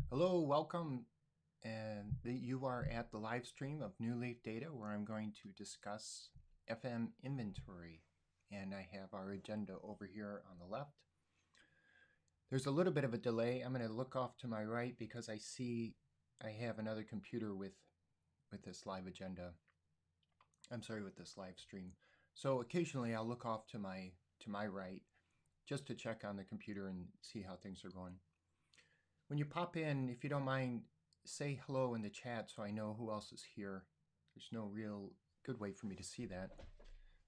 Hello, welcome, and you are at the live stream of New Leaf Data where I'm going to discuss FM inventory, and I have our agenda over here on the left. There's a little bit of a delay. I'm going to look off to my right because I see I have another computer with this live agenda. I'm sorry, with this live stream. So occasionally I'll look off to my right just to check on the computer and see how things are going. When you pop in, if you don't mind, say hello in the chat so I know who else is here. There's no real good way for me to see that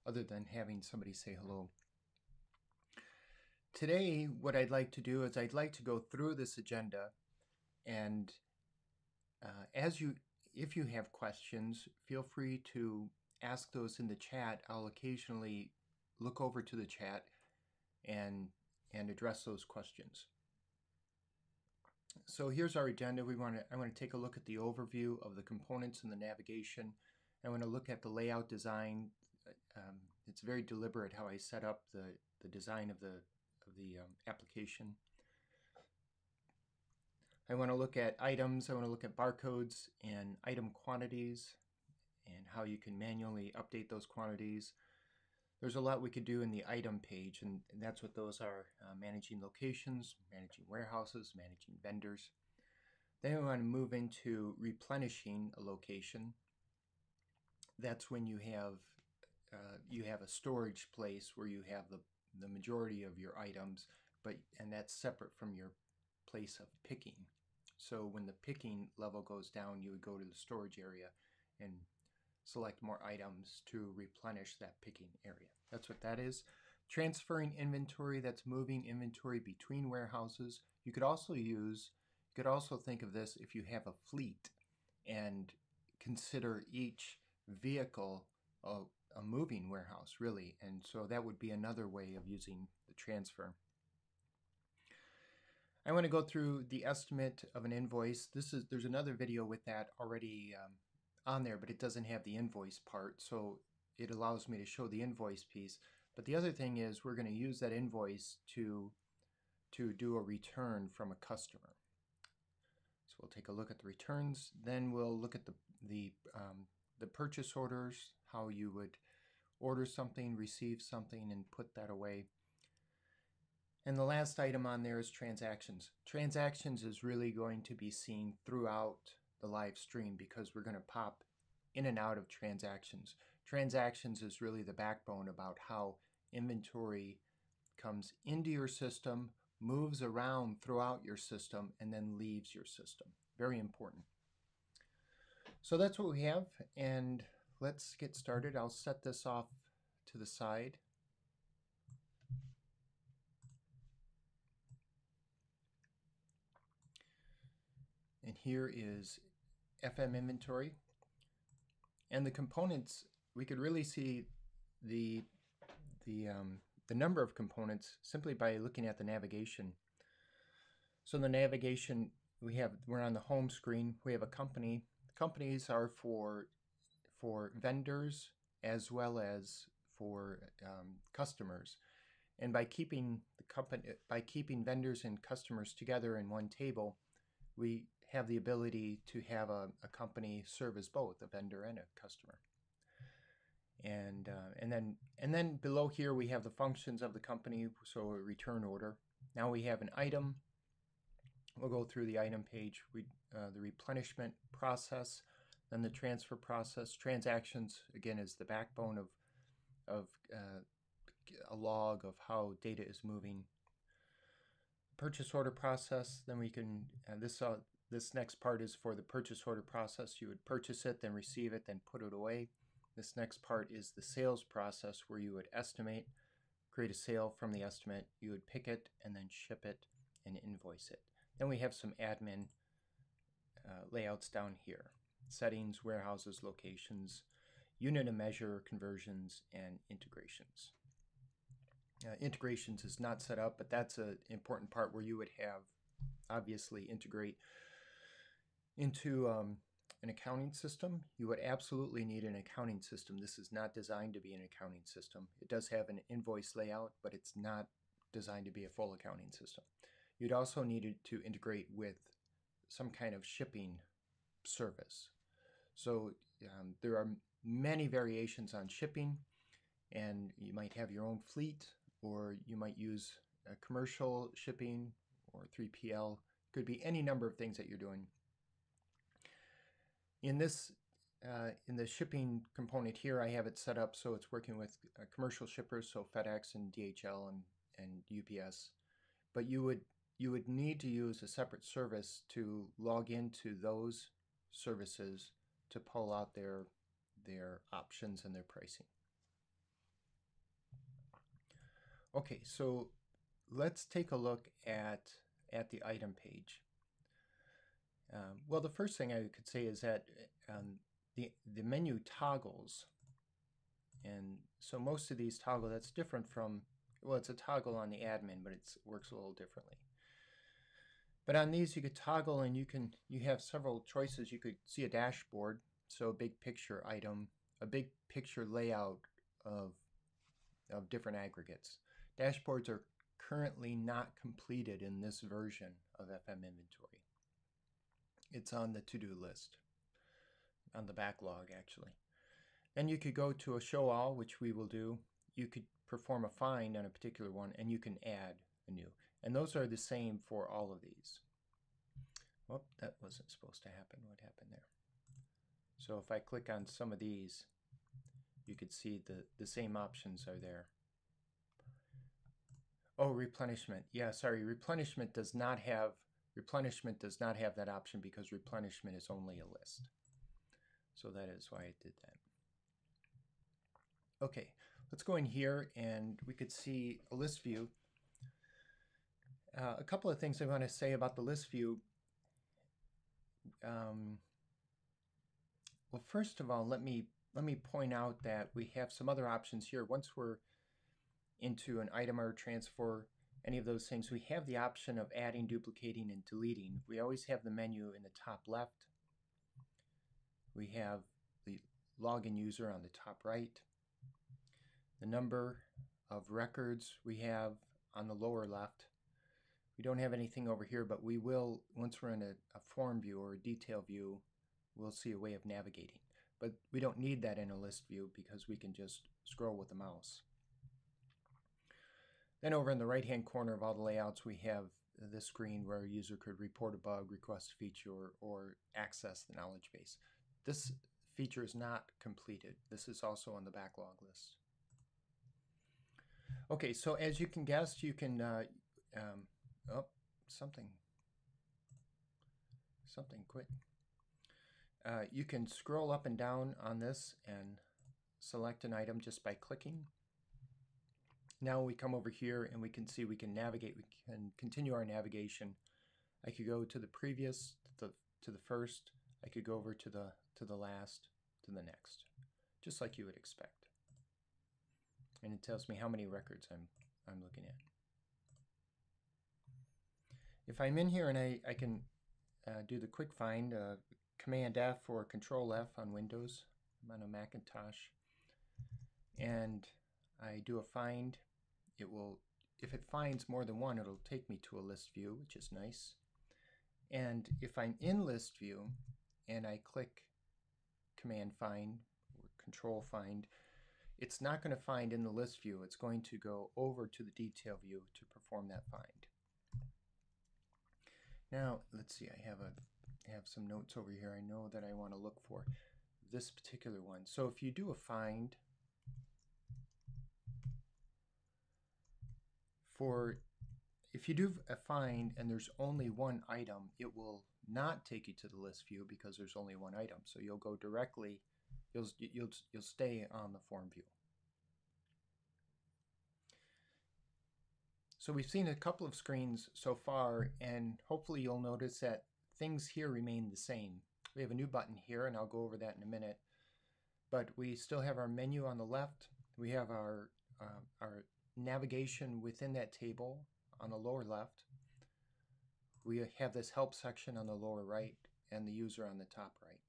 other than having somebody say hello. Today, what I'd like to do is I'd like to go through this agenda, and if you have questions, feel free to ask those in the chat. I'll occasionally look over to the chat and address those questions. So here's our agenda. I want to take a look at the overview of the components and the navigation. I want to look at the layout design. It's very deliberate how I set up the design of the application. I want to look at items. I want to look at barcodes and item quantities and how you can manually update those quantities. There's a lot we could do in the item page, and that's what those are: managing locations, managing warehouses, managing vendors. Then we want to move into replenishing a location. That's when you have a storage place where you have the majority of your items, and that's separate from your place of picking. So when the picking level goes down, you would go to the storage area and select more items to replenish that picking area. That's what that is. Transferring inventory, that's moving inventory between warehouses. You could also think of this if you have a fleet and consider each vehicle a moving warehouse, really. And so that would be another way of using the transfer. I want to go through the estimate of an invoice. There's another video with that already on there, but it doesn't have the invoice part, so it allows me to show the invoice piece. But the other thing is we're going to use that invoice to do a return from a customer. So we'll take a look at the returns, then we'll look at the purchase orders, how you would order something, receive something, and put that away. And the last item on there is transactions. Transactions is really going to be seen throughout the live stream because we're going to pop in and out of transactions. Transactions is really the backbone about how inventory comes into your system, moves around throughout your system, and then leaves your system. Very important. So that's what we have, and let's get started. I'll set this off to the side. And here is FM inventory. And the components, we could really see the number of components simply by looking at the navigation. So the navigation, we're on the home screen. We have a company. Companies are for vendors as well as for customers. And by keeping vendors and customers together in one table, we have the ability to have a company serve as both a vendor and a customer. And then below here we have the functions of the company, so a return order. Now we have an item. We'll go through the item page, the replenishment process, then the transfer process. Transactions, again, is the backbone of a log of how data is moving. Purchase order process, then we can, this next part is for the purchase order process. You would purchase it, then receive it, then put it away. This next part is the sales process where you would estimate, create a sale from the estimate, you would pick it and then ship it and invoice it. Then we have some admin layouts down here. Settings, warehouses, locations, unit of measure, conversions, and integrations. Integrations is not set up, but that's an important part where you would have, obviously, integrate into an accounting system. You would absolutely need an accounting system. This is not designed to be an accounting system. It does have an invoice layout, but it's not designed to be a full accounting system. You'd also need to integrate with some kind of shipping service. So there are many variations on shipping, and you might have your own fleet, or you might use commercial shipping or 3PL. Could be any number of things that you're doing. In the shipping component here, I have it set up so it's working with commercial shippers, so FedEx and DHL and UPS. But you would need to use a separate service to log into those services to pull out their options and their pricing. Okay, so let's take a look at the item page. Well, the first thing I could say is that the menu toggles, and so most of these toggle. That's different from, well, it's a toggle on the admin, but it works a little differently. But on these, you could toggle, and you have several choices. You could see a dashboard, so a big picture item, a big picture layout of different aggregates. Dashboards are currently not completed in this version of FM Inventory. It's on the to-do list, on the backlog actually. And you could go to a show all, which we will do. You could perform a find on a particular one, and you can add a new. And those are the same for all of these. Whoop, that wasn't supposed to happen. What happened there? So if I click on some of these, you could see the same options are there. Oh, replenishment. Yeah, sorry, replenishment does not have that option because replenishment is only a list. So that is why it did that. Okay, let's go in here, and we could see a list view. A couple of things I want to say about the list view. Well, first of all, let me point out that we have some other options here. Once we're into an item or transfer, any of those things, we have the option of adding, duplicating, and deleting. We always have the menu in the top left. We have the login user on the top right. The number of records we have on the lower left. We don't have anything over here, but we will, once we're in a form view or a detail view, we'll see a way of navigating. But we don't need that in a list view because we can just scroll with the mouse. Then over in the right-hand corner of all the layouts, we have this screen where a user could report a bug, request a feature, or access the knowledge base. This feature is not completed. This is also on the backlog list. Okay, so as you can guess, you can, oh, something quit. You can scroll up and down on this and select an item just by clicking. Now we come over here and we can see we can navigate. We can continue our navigation. I could go to the previous, to the first. I could go over to the last, to the next, just like you would expect. And it tells me how many records I'm looking at. If I'm in here and I can do the quick find, Command F or Control F on Windows. I'm on a Macintosh, and I do a find. It will, if it finds more than one, it'll take me to a list view, which is nice. And if I'm in list view and I click Command Find or Control Find, it's not going to find in the list view. It's going to go over to the detail view to perform that find. Now, let's see, I have some notes over here. I know that I want to look for this particular one. So if you do a find and there's only one item, it will not take you to the list view because there's only one item. So you'll go directly, you'll stay on the form view. So we've seen a couple of screens so far, and hopefully you'll notice that things here remain the same. We have a new button here, and I'll go over that in a minute. But we still have our menu on the left. We have our navigation within that table on the lower left. We have this help section on the lower right, and the user on the top right.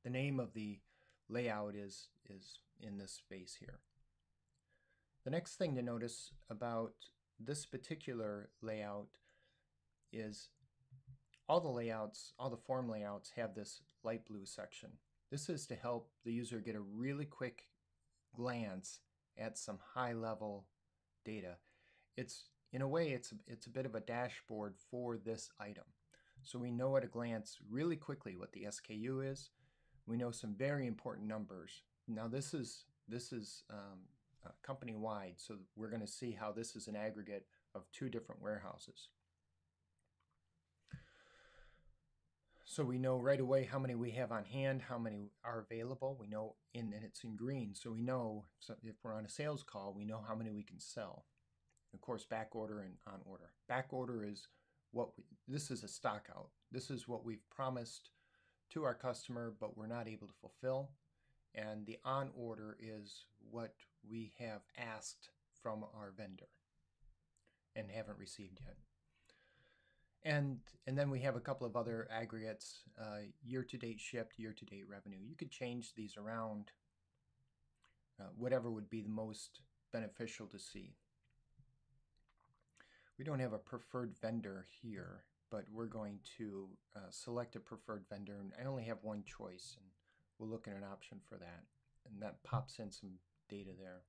The name of the layout is in this space here. The next thing to notice about this particular layout is all the layouts, all the form layouts have this light blue section. This is to help the user get a really quick glance at some high-level data. It's, in a way, it's a bit of a dashboard for this item. So we know at a glance really quickly what the SKU is. We know some very important numbers. Now this is company-wide, so we're going to see how this is an aggregate of 2 different warehouses. So we know right away how many we have on hand, how many are available. We know, and it's in green, so we know, so if we're on a sales call, we know how many we can sell. Of course, back order and on order. Back order is this is a stock out. This is what we've promised to our customer, but we're not able to fulfill. And the on order is what we have asked from our vendor and haven't received yet. And then we have a couple of other aggregates, year-to-date shipped, year-to-date revenue. You could change these around, whatever would be the most beneficial to see. We don't have a preferred vendor here, but we're going to select a preferred vendor, and I only have one choice, and we'll look at an option for that, and that pops in some data there.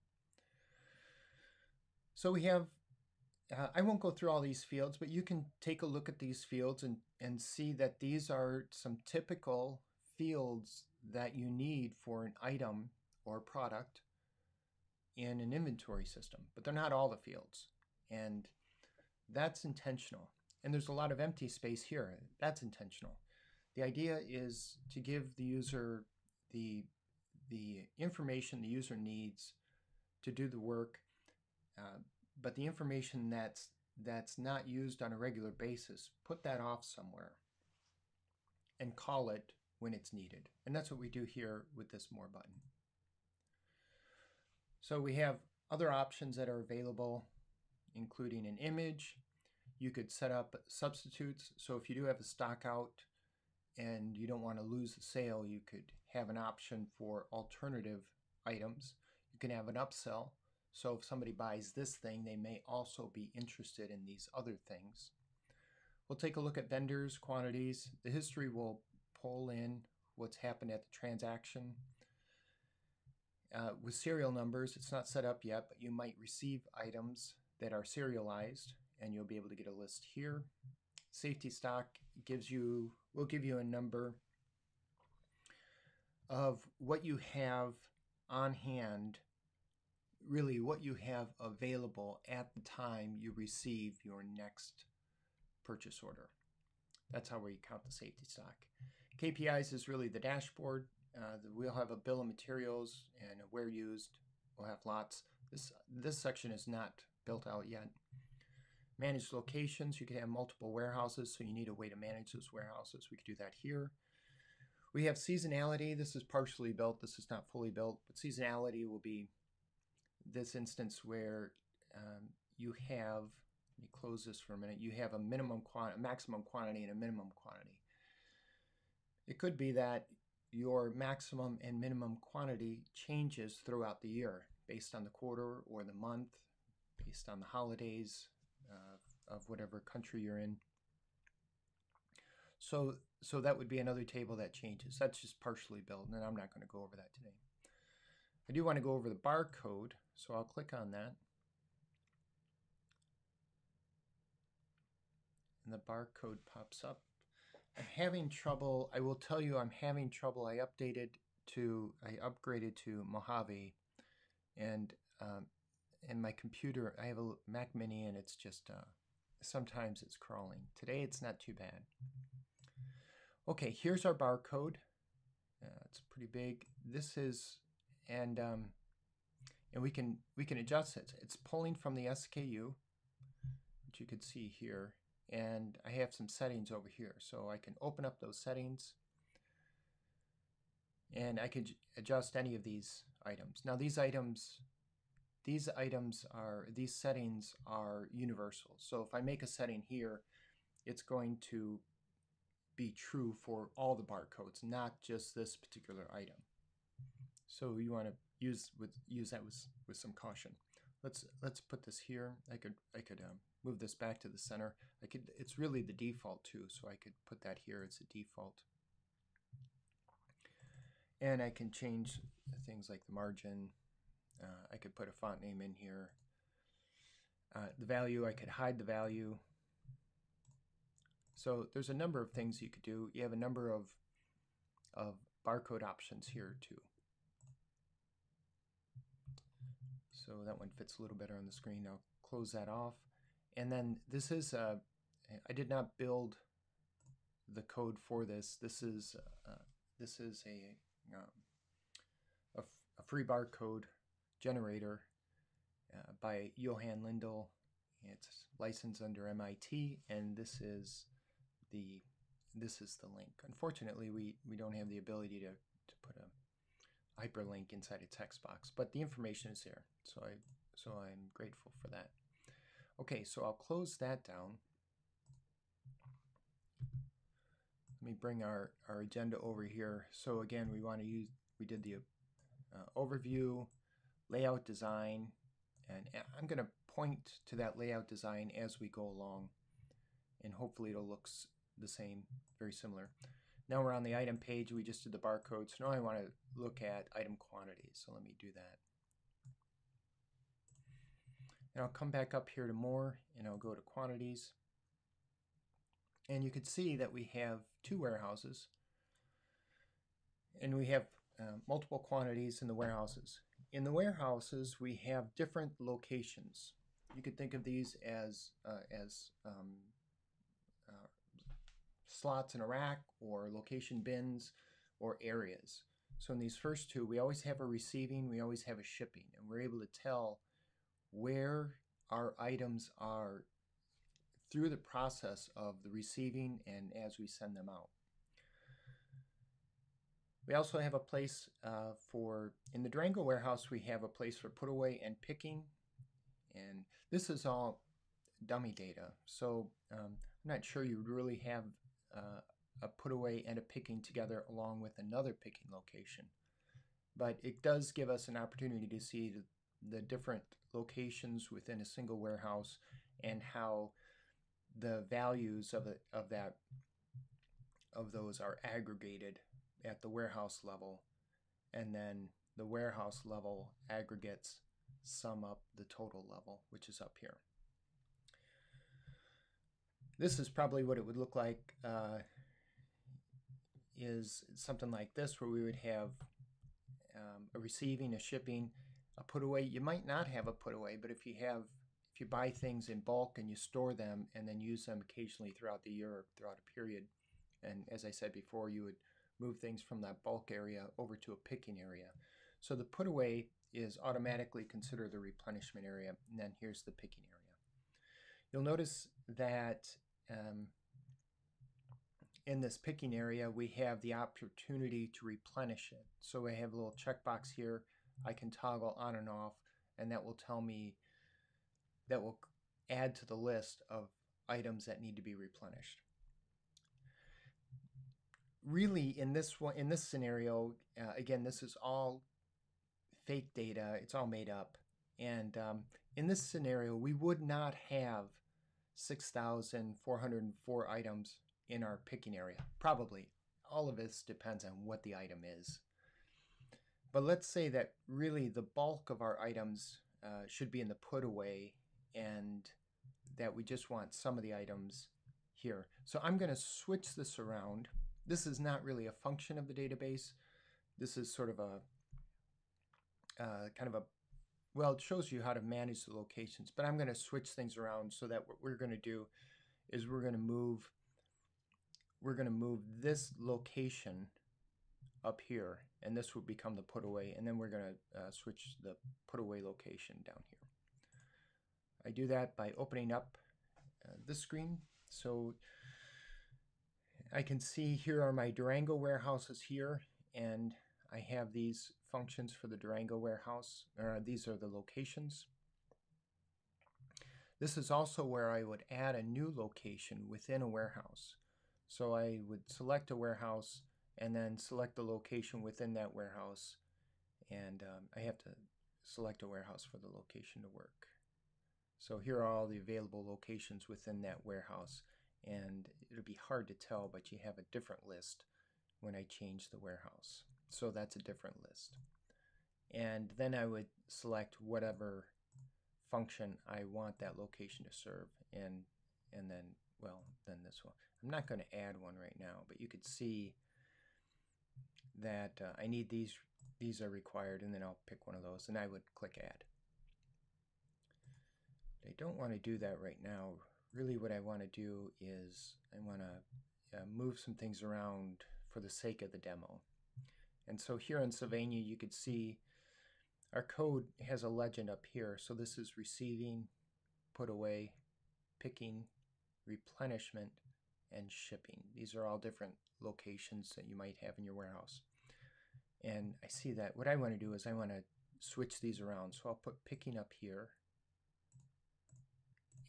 So we have, I won't go through all these fields, but you can take a look at these fields and see that these are some typical fields that you need for an item or product in an inventory system, but they're not all the fields. And that's intentional. And there's a lot of empty space here. That's intentional. The idea is to give the user the information the user needs to do the work, but the information that's not used on a regular basis, put that off somewhere and call it when it's needed. And that's what we do here with this More button. So we have other options that are available, including an image. You could set up substitutes. So if you do have a stock out and you don't want to lose the sale, you could have an option for alternative items. You can have an upsell. So if somebody buys this thing, they may also be interested in these other things. We'll take a look at vendors, quantities. The history will pull in what's happened at the transaction. With serial numbers, it's not set up yet, but you might receive items that are serialized, and you'll be able to get a list here. Safety stock will give you a number of what you have on hand, really what you have available at the time you receive your next purchase order. That's how we count the safety stock. KPIs is really the dashboard. We'll have a bill of materials and a where used. We'll have lots. This section is not built out yet. Manage locations. You can have multiple warehouses, so you need a way to manage those warehouses. We could do that here. We have seasonality. This is partially built. This is not fully built, but seasonality will be this instance where you have, let me close this for a minute, you have a maximum quantity and a minimum quantity. It could be that your maximum and minimum quantity changes throughout the year based on the quarter or the month, based on the holidays of whatever country you're in. So that would be another table that changes. That's just partially built, and I'm not going to go over that today. I do want to go over the barcode, so I'll click on that. And the barcode pops up. I'm having trouble, I will tell you I'm having trouble. I upgraded to Mojave, and my computer, I have a Mac Mini, and it's just, sometimes it's crawling. Today it's not too bad. Okay, here's our barcode. It's pretty big. This is, and we can adjust it. It's pulling from the SKU, which you could see here. And I have some settings over here, so I can open up those settings, and I can adjust any of these items. Now these settings are universal. So if I make a setting here, it's going to be true for all the barcodes, not just this particular item. So you want to use that with some caution. let's put this here. I could move this back to the center. It's really the default too, so I could put that here as a default. And I can change things like the margin. I could put a font name in here. The value, I could hide the value. So there's a number of things you could do. You have a number of barcode options here too. So that one fits a little better on the screen. I'll close that off. And then this is, I did not build the code for this. This is a free barcode generator by Johan Lindell. It's licensed under MIT, and this is the link. Unfortunately, we don't have the ability to put a hyperlink inside a text box, but the information is there. So I'm grateful for that. Okay, so I'll close that down. Let me bring our agenda over here. So again, we did the overview, layout design, and I'm going to point to that layout design as we go along, and hopefully it'll look the same, very similar. Now we're on the item page. We just did the barcode, so now I want to look at item quantities. So let me do that. And I'll come back up here to more, and I'll go to quantities. And you can see that we have two warehouses, and we have multiple quantities in the warehouses. In the warehouses, we have different locations. You could think of these as slots in a rack, or location bins, or areas. So in these first two, we always have a receiving, we always have a shipping, and we're able to tell where our items are through the process of the receiving and as we send them out. We also have a place in the Durango warehouse, we have a place for put away and picking, and this is all dummy data. So I'm not sure you would really have a put away and a picking together along with another picking location, but it does give us an opportunity to see the different locations within a single warehouse and how the values of those are aggregated at the warehouse level, and then the warehouse level aggregates sum up the total level, which is up here. This is probably what it would look like, is something like this, where we would have a receiving, a shipping, a put away. You might not have a put away, but if you buy things in bulk and you store them and then use them occasionally throughout the year or throughout a period, and as I said before, you would move things from that bulk area over to a picking area. So the put away is automatically considered the replenishment area, and then here's the picking area. You'll notice that in this picking area, we have the opportunity to replenish it. So I have a little checkbox here. I can toggle on and off, and that will tell me, that will add to the list of items that need to be replenished. Really, in this scenario, again, this is all fake data. It's all made up. And in this scenario, we would not have 6,404 items in our picking area. Probably. All of this depends on what the item is. But let's say that really the bulk of our items should be in the put away, and that we just want some of the items here. So I'm going to switch this around. This is not really a function of the database. This is sort of a well, it shows you how to manage the locations, but I'm going to switch things around so that what we're going to do is we're going to move this location up here, and this will become the put away, and then we're going to switch the put away location down here. I do that by opening up this screen. So I can see here are my Durango warehouses here, and I have these functions for the Durango warehouse. These are the locations. This is also where I would add a new location within a warehouse. So I would select a warehouse and then select the location within that warehouse, and I have to select a warehouse for the location to work. So here are all the available locations within that warehouse, and it'll be hard to tell, but you have a different list when I change the warehouse. So that's a different list. And then I would select whatever function I want that location to serve, and then, well, then this one. I'm not going to add one right now, but you could see that I need these are required, and then I'll pick one of those, and I would click add. But I don't want to do that right now. Really what I want to do is I want to move some things around for the sake of the demo. And so here in Sylvania you could see our code has a legend up here. So this is receiving, put away, picking, replenishment, and shipping. These are all different locations that you might have in your warehouse. And I see that what I want to do is I want to switch these around. So I'll put picking up here,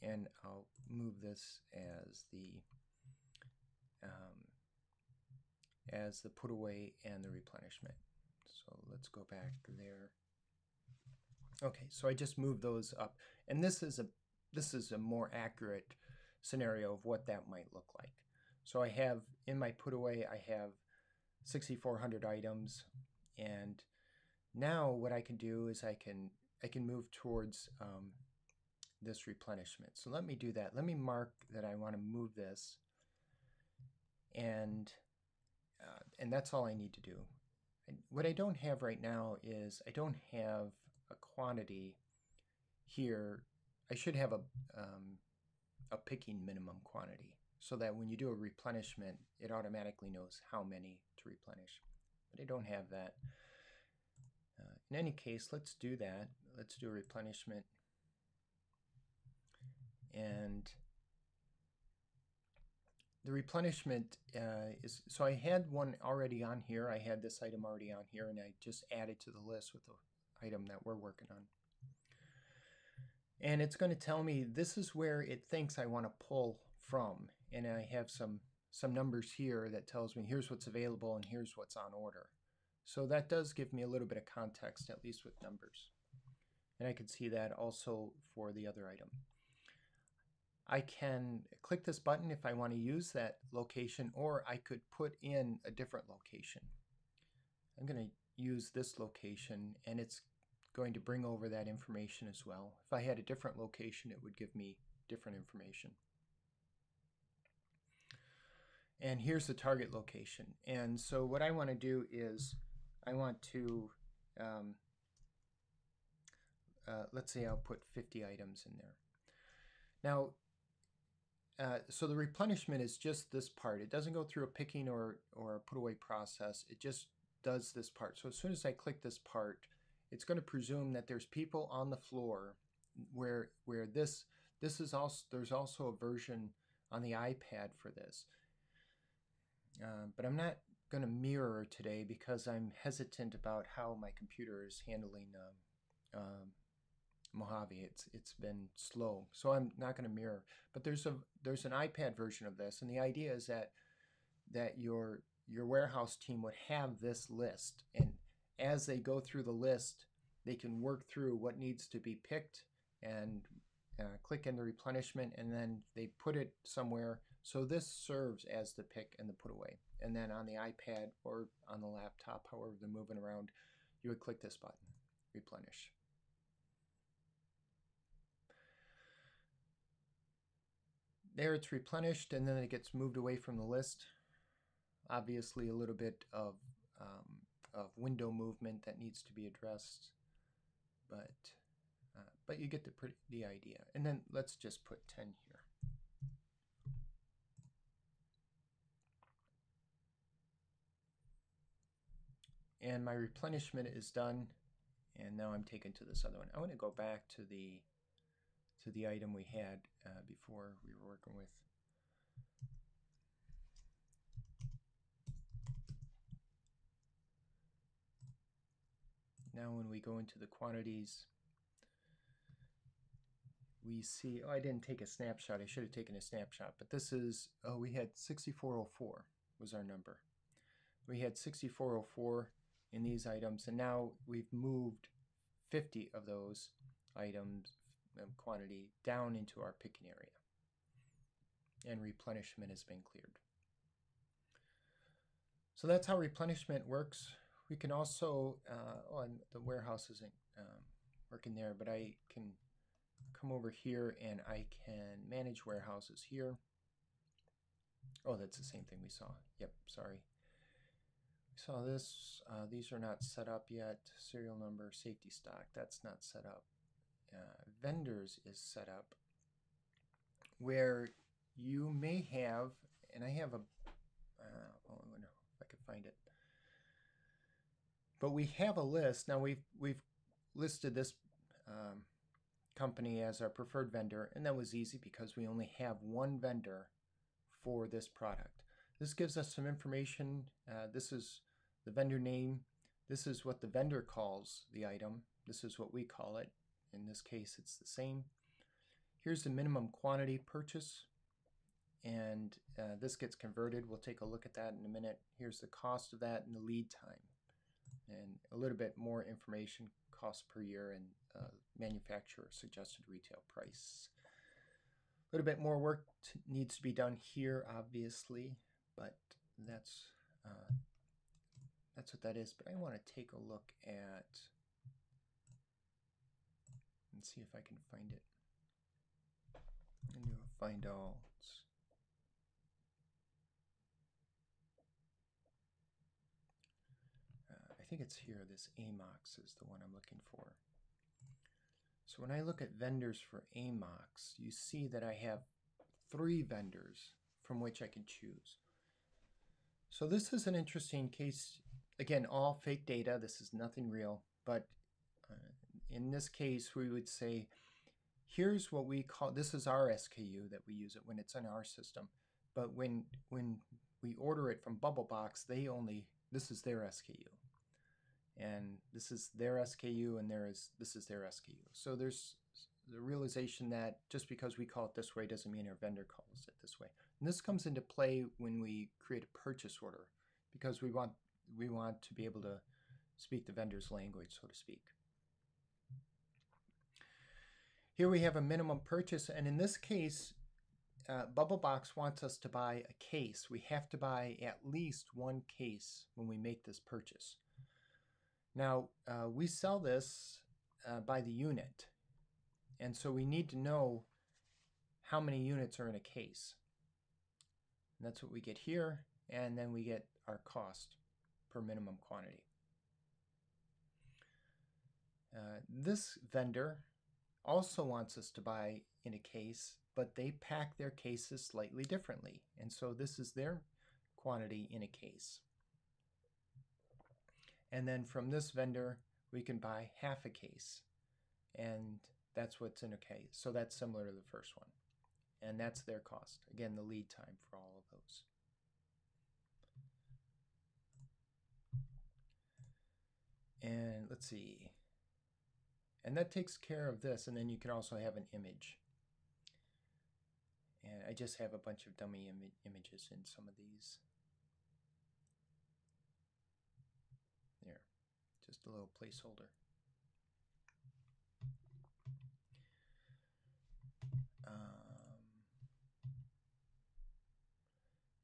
and I'll move this as the put away and the replenishment. So let's go back there. Okay, so I just moved those up, and this is a more accurate scenario of what that might look like. So I have in my put away, I have 6,400 items, and now what I can do is I can move towards this replenishment. So let me do that. Let me mark that I want to move this, and that's all I need to do. And what I don't have right now is I don't have a quantity here. I should have a picking minimum quantity, so that when you do a replenishment, it automatically knows how many to replenish. But I don't have that. In any case, let's do that. Let's do a replenishment. And the replenishment is, so I had one already on here. I had this item already on here, and I just added to the list with the item that we're working on. And it's going to tell me this is where it thinks I want to pull from. And I have some numbers here that tells me here's what's available and here's what's on order. So that does give me a little bit of context, at least with numbers. And I can see that also for the other item. I can click this button if I want to use that location, or I could put in a different location. I'm going to use this location, and it's going to bring over that information as well. If I had a different location, it would give me different information. And here's the target location. And so what I want to do is I want to, let's say I'll put 50 items in there. Now, so the replenishment is just this part. It doesn't go through a picking or a put away process. It just does this part. So as soon as I click this part, it's going to presume that there's people on the floor where this is also, there's also a version on the iPad for this. But I'm not going to mirror today because I'm hesitant about how my computer is handling Mojave. It's been slow, so I'm not going to mirror. But there's an iPad version of this, and the idea is that your warehouse team would have this list, and as they go through the list, they can work through what needs to be picked and click in the replenishment, and then they put it somewhere. So this serves as the pick and the put away. And then on the iPad or on the laptop, however they're moving around, you would click this button, replenish. There it's replenished, and then it gets moved away from the list. Obviously a little bit of window movement that needs to be addressed, but you get the idea. And then let's just put 10 here. And my replenishment is done, and now I'm taken to this other one. I want to go back to the item we had before we were working with. Now when we go into the quantities, we see, oh, I didn't take a snapshot. I should have taken a snapshot, but this is, oh, we had 6404 was our number. We had 6404 in these items, and now we've moved 50 of those items quantity down into our picking area, and replenishment has been cleared. So that's how replenishment works. We can also, and the warehouse isn't working there, but I can come over here and I can manage warehouses here. Oh, that's the same thing we saw. Yep, sorry. We saw this. These are not set up yet. Serial number, safety stock, that's not set up. Vendors is set up, where you may have, and I have a, I wonder if I could find it. But we have a list. Now we've listed this company as our preferred vendor, and that was easy because we only have one vendor for this product. This gives us some information. This is the vendor name. This is what the vendor calls the item. This is what we call it. In this case, it's the same. Here's the minimum quantity purchase, and this gets converted. We'll take a look at that in a minute. Here's the cost of that and the lead time, and a little bit more information, cost per year, and manufacturer suggested retail price. A little bit more work needs to be done here, obviously, but that's what that is. But I want to take a look at and see if I can find it. And do a find all. I think it's here. This AMOX is the one I'm looking for. So when I look at vendors for AMOX, you see that I have 3 vendors from which I can choose. So this is an interesting case. Again, all fake data. This is nothing real. But in this case, we would say, here's what we call, this is our SKU that we use it when it's in our system. But when we order it from Bubblebox, this is their SKU. And this is their SKU, and this is their SKU. So there's the realization that just because we call it this way doesn't mean our vendor calls it this way. And this comes into play when we create a purchase order, because we want to be able to speak the vendor's language, so to speak. Here we have a minimum purchase, and in this case, Bubblebox wants us to buy a case. We have to buy at least 1 case when we make this purchase. Now, we sell this by the unit, and so we need to know how many units are in a case. And that's what we get here, and then we get our cost per minimum quantity. This vendor also wants us to buy in a case, but they pack their cases slightly differently, and so this is their quantity in a case. And then from this vendor, we can buy half a case, and that's what's in a case. So that's similar to the first one, and that's their cost. Again, the lead time for all of those. And let's see. And that takes care of this, and then you can also have an image. And I just have a bunch of dummy images in some of these. There, just a little placeholder.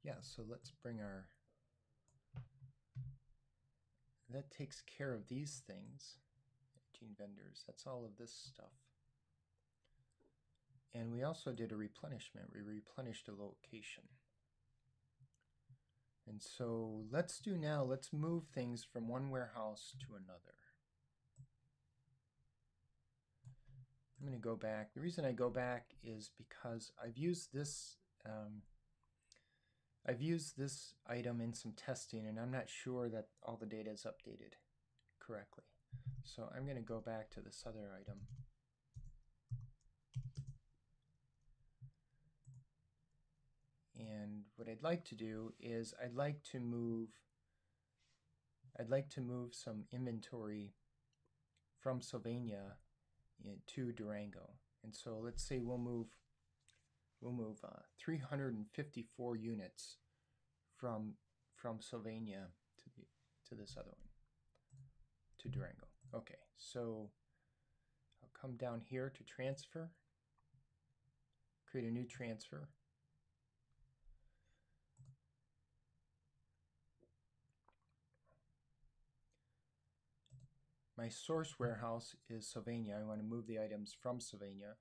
Yeah, so let's bring our, that takes care of these things. Gene vendors, that's all of this stuff. And we also did a replenishment. We replenished a location. And so let's move things from one warehouse to another. I'm going to go back. The reason I go back is because I've used this item in some testing, and I'm not sure that all the data is updated correctly. So I'm going to go back to this other item. And what I'd like to do is I'd like to move some inventory from Sylvania to Durango. And so let's say we'll move 354 units from Sylvania to this other one, to Durango. Okay, so come down here to transfer, create a new transfer. My source warehouse is Sylvania. I want to move the items from Sylvania.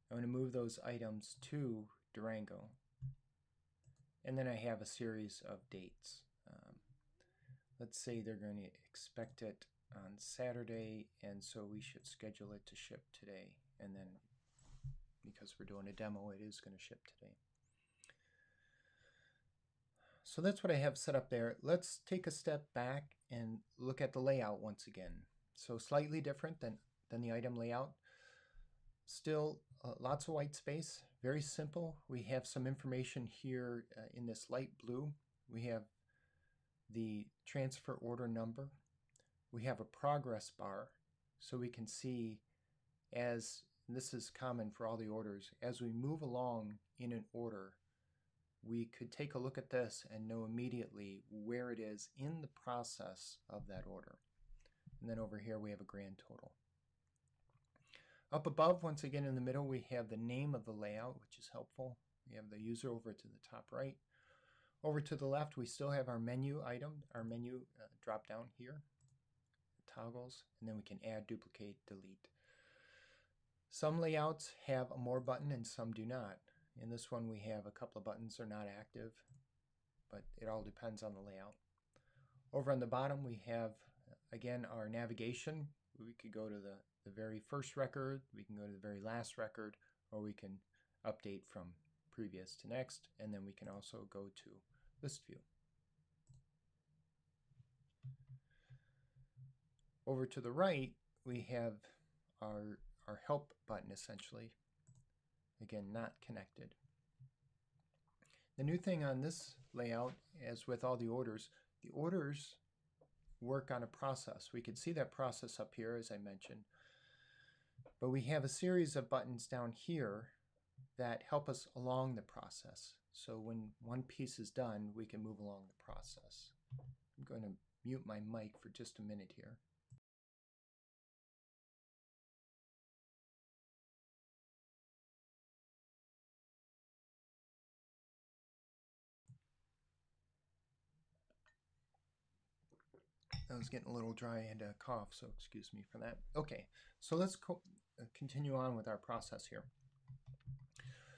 I want to move those items to Durango. And then I have a series of dates. Let's say they're going to expect it on Saturday, and so we should schedule it to ship today. And then, because we're doing a demo, it is going to ship today. So that's what I have set up there. Let's take a step back and look at the layout once again. So slightly different than the item layout. Still lots of white space, very simple. We have some information here in this light blue. We have the transfer order number. We have a progress bar, so we can see, as this is common for all the orders, as we move along in an order, we could take a look at this and know immediately where it is in the process of that order. And then over here we have a grand total. Up above, once again in the middle, we have the name of the layout, which is helpful. We have the user over to the top right. Over to the left, we still have our menu item, our menu drop down here, toggles, and then we can add, duplicate, delete. Some layouts have a more button and some do not. In this one, we have a couple of buttons that are not active, but it all depends on the layout. Over on the bottom, we have, again, our navigation. We could go to the very first record, we can go to the very last record, or we can update from previous to next, and then we can also go to list view. Over to the right, we have our help button, essentially. Again, not connected. The new thing on this layout, as with all the orders work on a process. We could see that process up here, as I mentioned. But we have a series of buttons down here that help us along the process. So when one piece is done, we can move along the process. I'm going to mute my mic for just a minute here. I was getting a little dry and a cough, so excuse me for that. Okay, so let's continue on with our process here.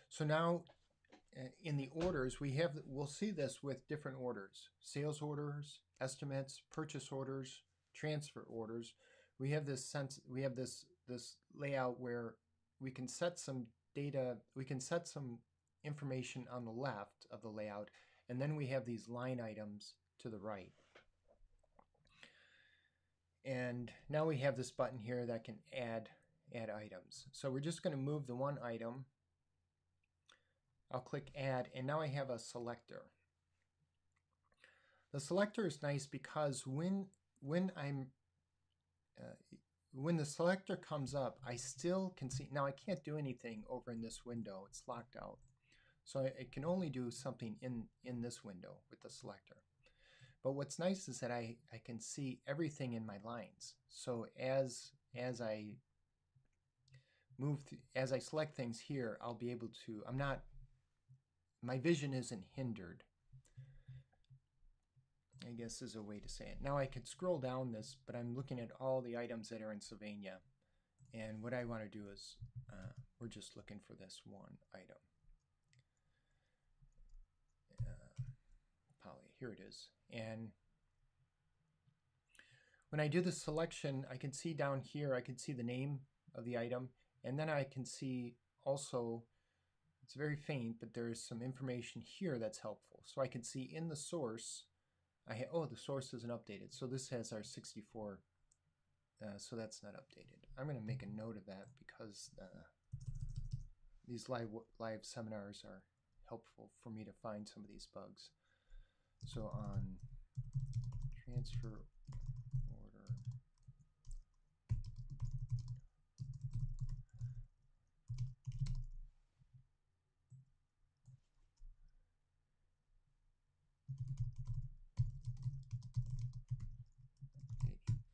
So now in the orders, we'll see this with different orders: sales orders, estimates, purchase orders, transfer orders. We have this layout where we can set some data, we can set some information on the left of the layout, and then we have these line items to the right. And now we have this button here that can add items. So we're just going to move the one item. I'll click add, and now I have a selector. The selector is nice because when the selector comes up, I still can see. Now I can't do anything over in this window. It's locked out. So I can only do something in this window with the selector. But what's nice is that I can see everything in my lines. So as I select things here, I'll be able to, my vision isn't hindered, I guess is a way to say it. Now I could scroll down this, but I'm looking at all the items that are in Sylvania. And what I want to do is, we're just looking for this one item. Poly, here it is. And when I do the selection, I can see down here, I can see the name of the item, and then I can see also, it's very faint, but there is some information here that's helpful. So I can see in the source, oh, the source isn't updated. So this has our 64, so that's not updated. I'm going to make a note of that because these live seminars are helpful for me to find some of these bugs. So on transfer order,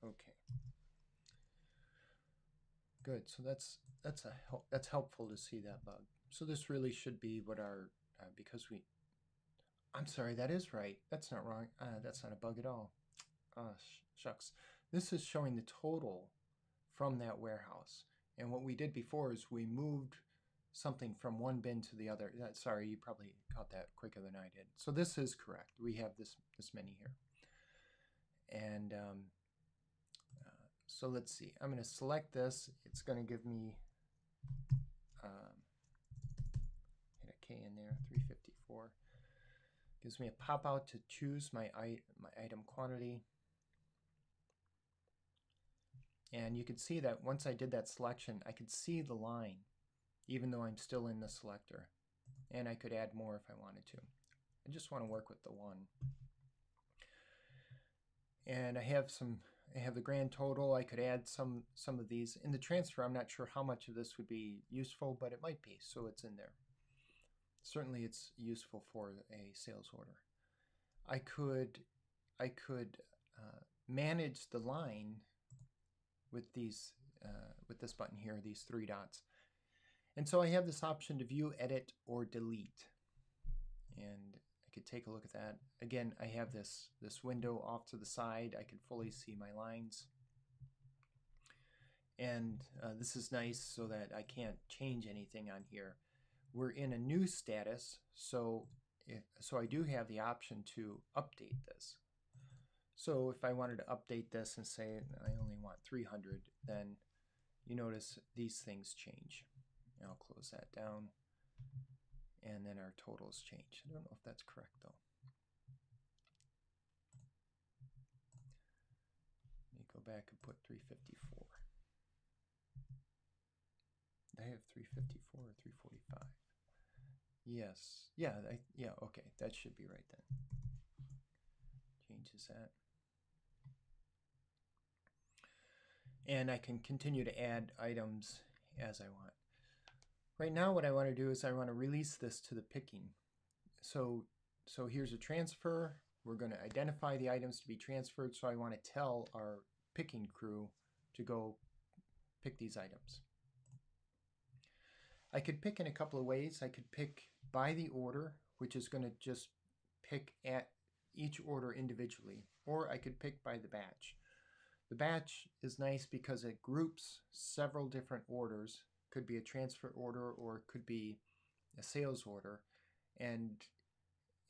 okay. Good. So that's helpful to see that bug. So this really should be what our because we. I'm sorry, that is right. That's not wrong. That's not a bug at all. Shucks. This is showing the total from that warehouse. And what we did before is we moved something from one bin to the other. Sorry, you probably caught that quicker than I did. So this is correct. We have this many here. And so let's see. I'm going to select this. It's going to give me hit a K in there, 354. Gives me a pop out to choose my item quantity. And you can see that once I did that selection, I could see the line, even though I'm still in the selector. And I could add more if I wanted to. I just want to work with the one. And I have the grand total. I could add some of these. In the transfer, I'm not sure how much of this would be useful, but it might be, so it's in there. Certainly it's useful for a sales order. I could manage the line with these with this button here, these three dots. And so I have this option to view, edit, or delete. And I could take a look at that. Again, I have this window off to the side. I can fully see my lines. And this is nice so that I can't change anything on here. We're in a new status, so I do have the option to update this. So if I wanted to update this and say I only want 300, then you notice these things change. I'll close that down, and then our totals change. I don't know if that's correct though. Let me go back and put 354. I have 354 or 345. Yes. Yeah, okay. That should be right then. Changes that. And I can continue to add items as I want. Right now what I want to do is I want to release this to the picking. So here's a transfer. We're going to identify the items to be transferred, so I want to tell our picking crew to go pick these items. I could pick in a couple of ways. I could pick by the order, which is going to just pick at each order individually, or I could pick by the batch. The batch is nice because it groups several different orders. Could be a transfer order or it could be a sales order, and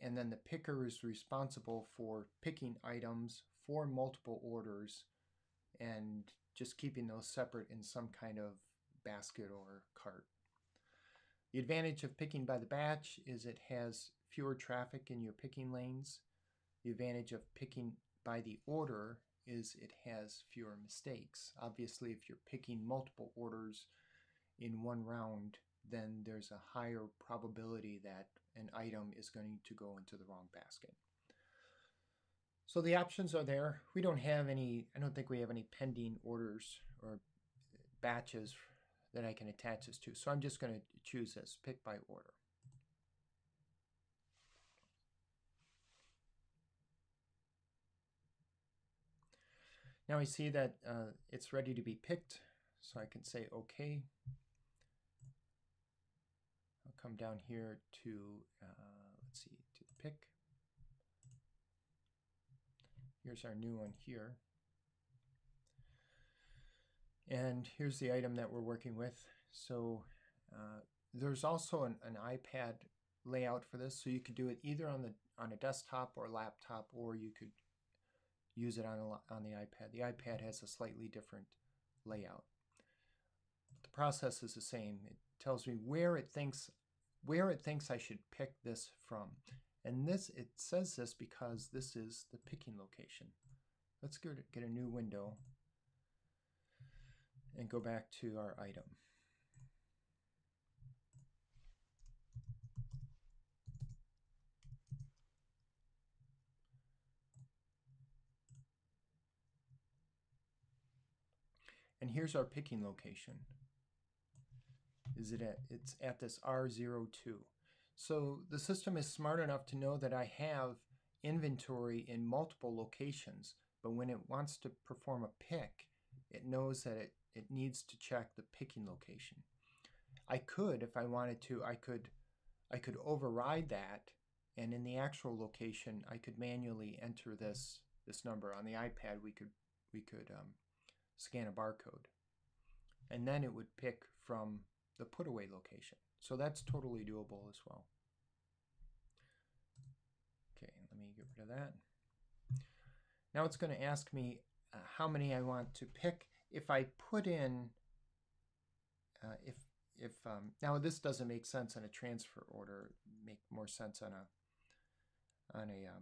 then the picker is responsible for picking items for multiple orders and just keeping those separate in some kind of basket or cart. The advantage of picking by the batch is it has fewer traffic in your picking lanes. The advantage of picking by the order is it has fewer mistakes. Obviously, if you're picking multiple orders in one round, then there's a higher probability that an item is going to go into the wrong basket. So the options are there. We don't have any, I don't think we have any pending orders or batches that I can attach this to. So I'm just going to choose this, pick by order. Now I see that it's ready to be picked, so I can say OK. I'll come down here to, let's see, to the pick. Here's our new one here. And here's the item that we're working with. So there's also an iPad layout for this, so you could do it either on a desktop or laptop, or you could use it on the iPad. The iPad has a slightly different layout. The process is the same. It tells me where it thinks I should pick this from. And it says this because this is the picking location. Let's go to get a new window and go back to our item. And here's our picking location. It's at this R02. So the system is smart enough to know that I have inventory in multiple locations, but when it wants to perform a pick, it knows that it needs to check the picking location. I could, if I wanted to, I could override that, and in the actual location, I could manually enter this number. On the iPad, we could scan a barcode, and then it would pick from the put away location. So that's totally doable as well. Okay, let me get rid of that. Now it's going to ask me how many I want to pick. If I put in, now this doesn't make sense on a transfer order, make more sense on a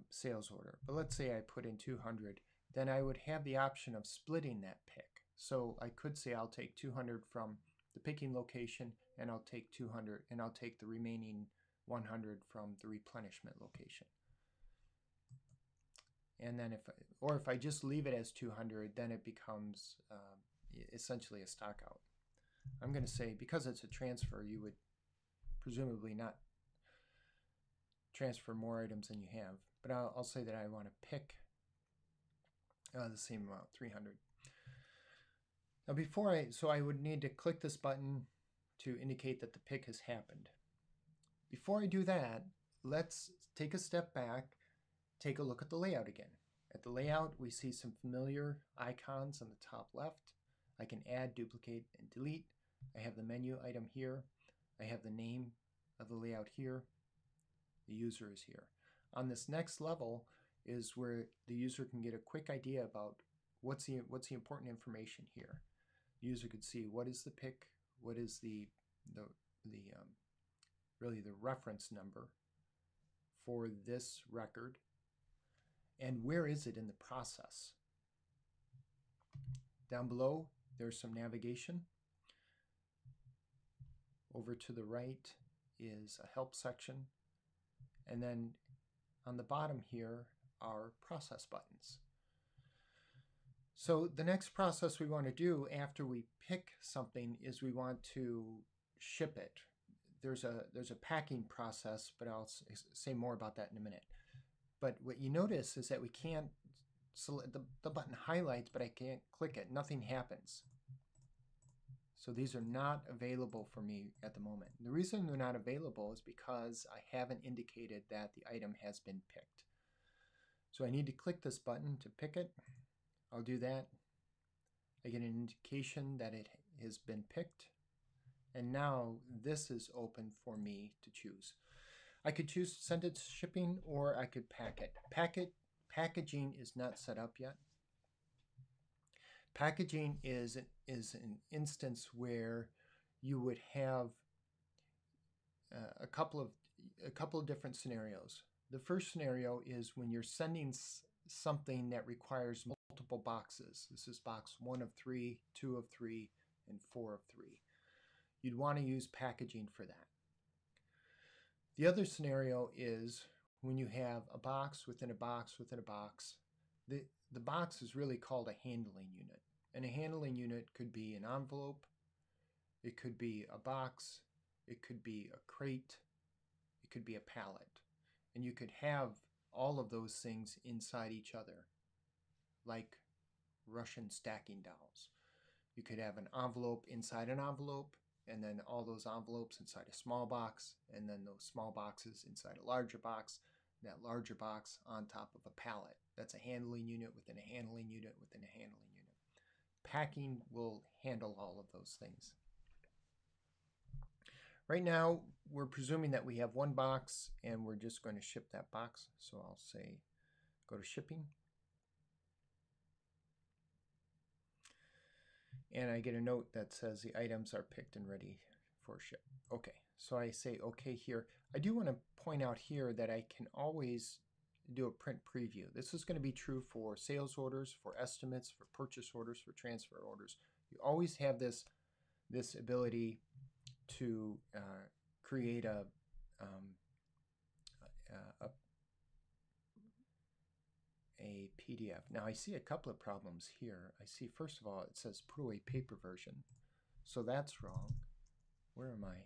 sales order. But let's say I put in 200, then I would have the option of splitting that pick. So I could say I'll take 200 from the picking location, and I'll take 200, and I'll take the remaining 100 from the replenishment location. And then if I just leave it as 200, then it becomes essentially a stock out. I'm going to say, because it's a transfer, you would presumably not transfer more items than you have. But I'll say that I want to pick the same amount, 300. Now so I would need to click this button to indicate that the pick has happened. Before I do that, let's take a step back, take a look at the layout again. At the layout, we see some familiar icons on the top left. I can add, duplicate, and delete. I have the menu item here. I have the name of the layout here. The user is here. On this next level is where the user can get a quick idea about what's the important information here. The user could see what is the pick, what is really the reference number for this record, and where is it in the process. Down below, there's some navigation. Over to the right is a help section. And then on the bottom here are process buttons. So the next process we want to do after we pick something is we want to ship it. There's a packing process, but I'll say more about that in a minute. But what you notice is that we can't select the button highlights, but I can't click it. Nothing happens. So these are not available for me at the moment. The reason they're not available is because I haven't indicated that the item has been picked. So I need to click this button to pick it. I'll do that. I get an indication that it has been picked. And now this is open for me to choose. I could choose to send it to shipping, or I could pack it. Packaging is not set up yet. Packaging is an instance where you would have a couple of different scenarios. The first scenario is when you're sending something that requires multiple boxes. This is box 1 of 3, 2 of 3, and 4 of 3. You'd want to use packaging for that. The other scenario is when you have a box within a box within a box. The box is really called a handling unit. And a handling unit could be an envelope, it could be a box, it could be a crate, it could be a pallet. And you could have all of those things inside each other, like Russian stacking dolls. You could have an envelope inside an envelope, and then all those envelopes inside a small box, and then those small boxes inside a larger box, and that larger box on top of a pallet. That's a handling unit within a handling unit within a handling unit. Packing will handle all of those things. Right now, we're presuming that we have one box, and we're just going to ship that box. So I'll say, go to shipping. And I get a note that says the items are picked and ready for ship. Okay, so I say okay here. I do want to point out here that I can always do a print preview. This is going to be true for sales orders, for estimates, for purchase orders, for transfer orders. You always have this ability to create a PDF. Now I see a couple of problems here. I see, first of all, it says put away paper version. So that's wrong. Where am I?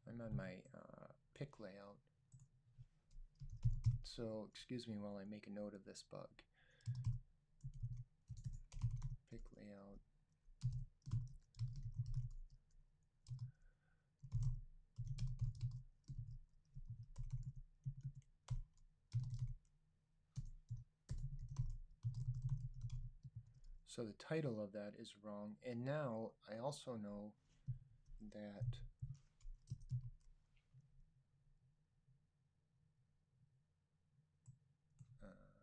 I'm on my pick layout. So excuse me while I make a note of this bug. Pick layout. So the title of that is wrong. And now I also know that let me do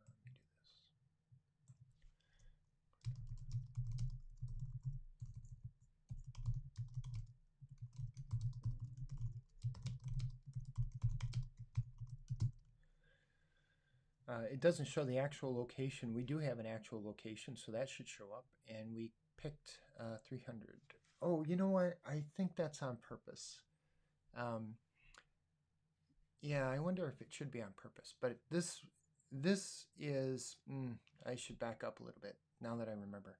this. It doesn't show the actual location. We do have an actual location, so that should show up. And we picked 300. Oh, you know what? I think that's on purpose. Yeah, I wonder if it should be on purpose. But this is, I should back up a little bit now that I remember.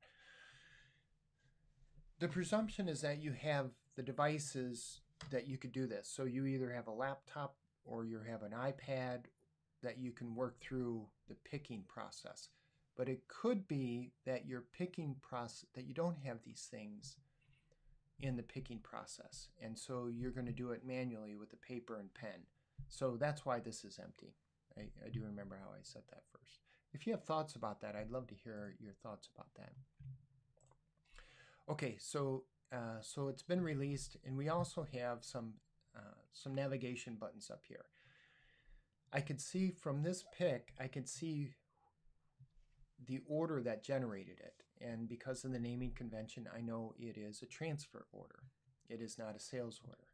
The presumption is that you have the devices that you could do this. So you either have a laptop or you have an iPad that you can work through the picking process. But it could be that your picking process, that you don't have these things in the picking process. And so you're going to do it manually with the paper and pen. So that's why this is empty. I do remember how I said that first. If you have thoughts about that, I'd love to hear your thoughts about that. Okay, so it's been released, and we also have some navigation buttons up here. I could see from this pick, I could see the order that generated it. And because of the naming convention, I know it is a transfer order. It is not a sales order.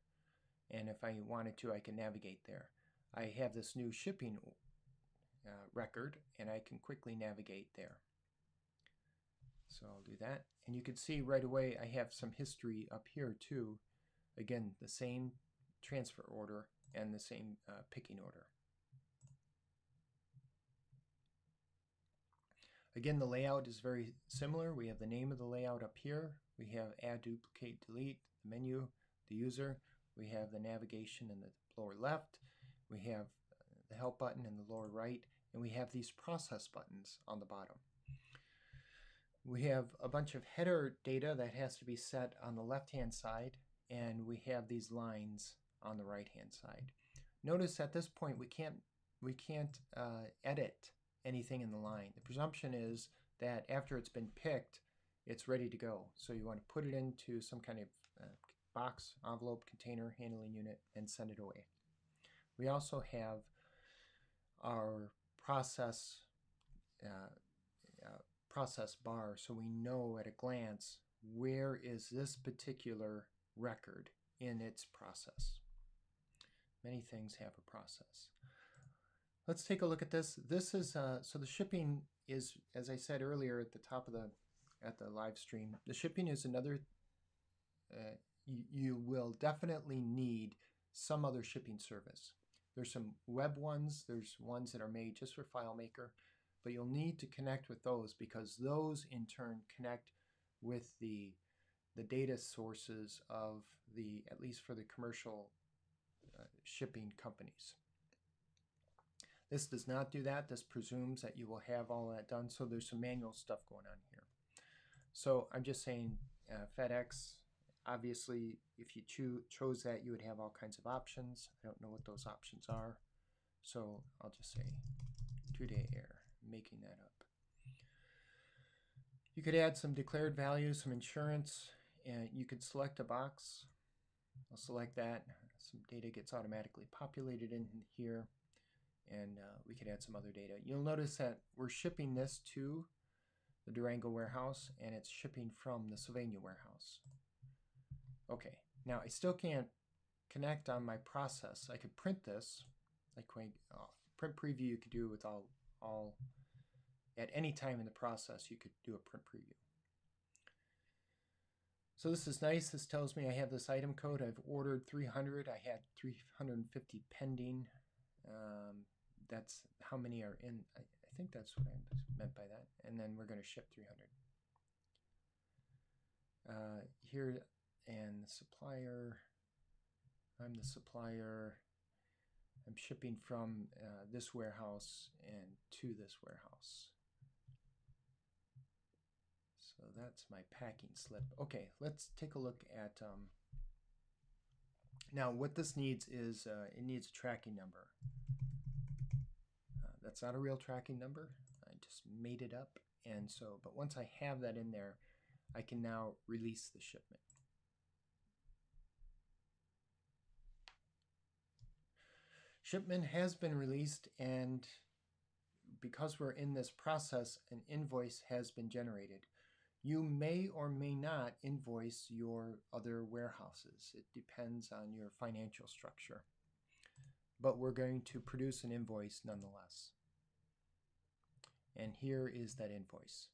And if I wanted to, I can navigate there. I have this new shipping record, and I can quickly navigate there. So I'll do that. And you can see right away I have some history up here too. Again, the same transfer order and the same picking order. Again, the layout is very similar. We have the name of the layout up here. We have add, duplicate, delete, the menu, the user. We have the navigation in the lower left. We have the help button in the lower right. And we have these process buttons on the bottom. We have a bunch of header data that has to be set on the left-hand side, and we have these lines on the right-hand side. Notice at this point we can't edit anything in the line. The presumption is that after it's been picked, it's ready to go. So you want to put it into some kind of box, envelope, container, handling unit, and send it away. We also have our process bar, so we know at a glance where is this particular record in its process. Many things have a process. Let's take a look at this. This is so the shipping is, as I said earlier at the top of the live stream, the shipping is another. You will definitely need some other shipping service. There's some web ones. There's ones that are made just for FileMaker. But you'll need to connect with those because those in turn connect with the data sources of at least for the commercial shipping companies. This does not do that. This presumes that you will have all that done. So there's some manual stuff going on here. So I'm just saying FedEx, obviously, if you chose that, you would have all kinds of options. I don't know what those options are. So I'll just say 2-day air. Making that up. You could add some declared values, some insurance, and you could select a box. I'll select that. Some data gets automatically populated in here, and we could add some other data. You'll notice that we're shipping this to the Durango warehouse, and it's shipping from the Sylvania warehouse. Okay, now I still can't connect on my process. I could print this, like print preview you could do with all at any time in the process, you could do a print preview. So this is nice. This tells me I have this item code. I've ordered 300. I had 350 pending. That's how many are in. I think that's what I meant by that. And then we're going to ship 300. Here, and the supplier. I'm the supplier. I'm shipping from this warehouse and to this warehouse. So that's my packing slip. Okay, let's take a look at, now what this needs is, it needs a tracking number. That's not a real tracking number. I just made it up. And so, but once I have that in there, I can now release the shipment. Shipment has been released, and because we're in this process, an invoice has been generated. You may or may not invoice your other warehouses. It depends on your financial structure. But we're going to produce an invoice nonetheless. And here is that invoice.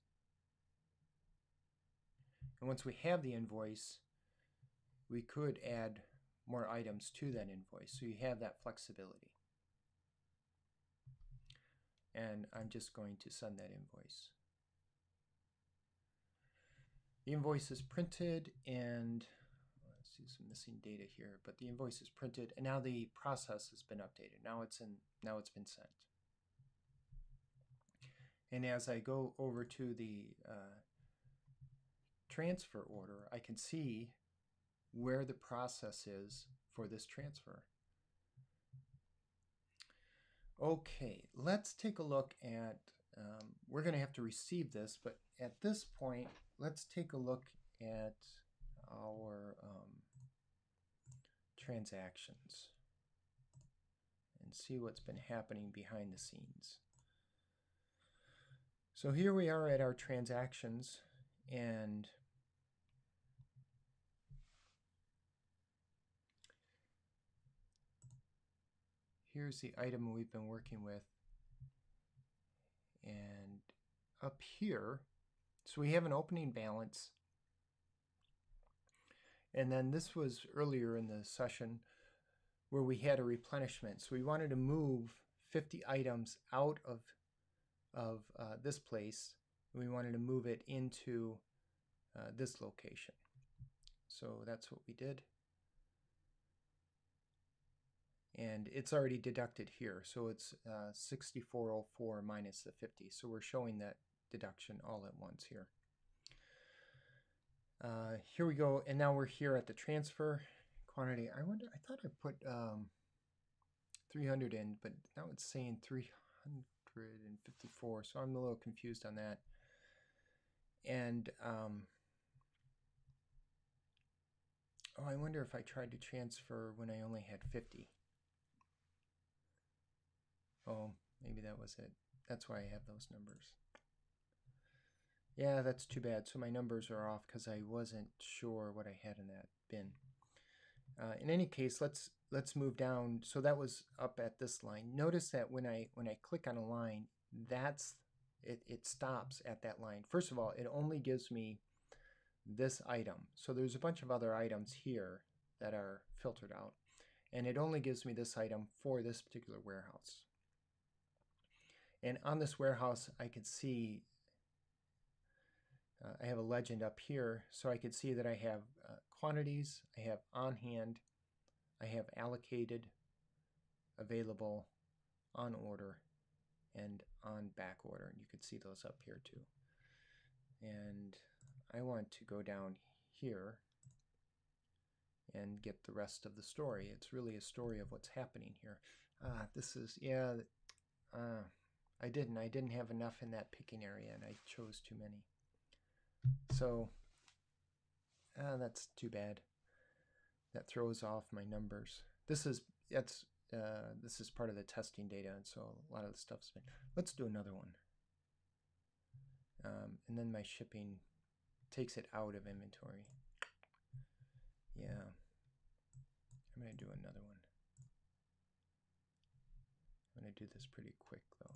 And once we have the invoice, we could add more items to that invoice. So you have that flexibility. And I'm just going to send that invoice. The invoice is printed, and let's see some missing data here, but the invoice is printed, and now the process has been updated. Now it's been sent. And as I go over to the transfer order, I can see where the process is for this transfer. Okay, let's take a look at, we're going to have to receive this, but at this point, let's take a look at our transactions and see what's been happening behind the scenes. So here we are at our transactions, and here's the item we've been working with. And up here, so we have an opening balance. And then this was earlier in the session where we had a replenishment. So we wanted to move 50 items out of this place. And we wanted to move it into this location. So that's what we did. And it's already deducted here. So it's 6404 minus the 50. So we're showing that deduction all at once here. Here we go, and now we're here at the transfer quantity. I thought I put 300 in, but now it's saying 354, so I'm a little confused on that. And oh, I wonder if I tried to transfer when I only had 50. Oh, maybe that was it. That's why I have those numbers. Yeah, that's too bad. So my numbers are off because I wasn't sure what I had in that bin. In any case, let's move down. So that was up at this line. Notice that when I click on a line, it stops at that line. First of all, it only gives me this item. So there's a bunch of other items here that are filtered out, and it only gives me this item for this particular warehouse. And on this warehouse, I could see I have a legend up here, so I could see that I have quantities, I have on hand, I have allocated, available, on order, and on back order. And you could see those up here too. And I want to go down here and get the rest of the story. It's really a story of what's happening here. This is, yeah, I didn't have enough in that picking area, and I chose too many. So that's too bad. That throws off my numbers. This is part of the testing data, and so a lot of the stuff's been. Let's do another one. And then my shipping takes it out of inventory. Yeah, I'm gonna do another one. I'm gonna do this pretty quick though.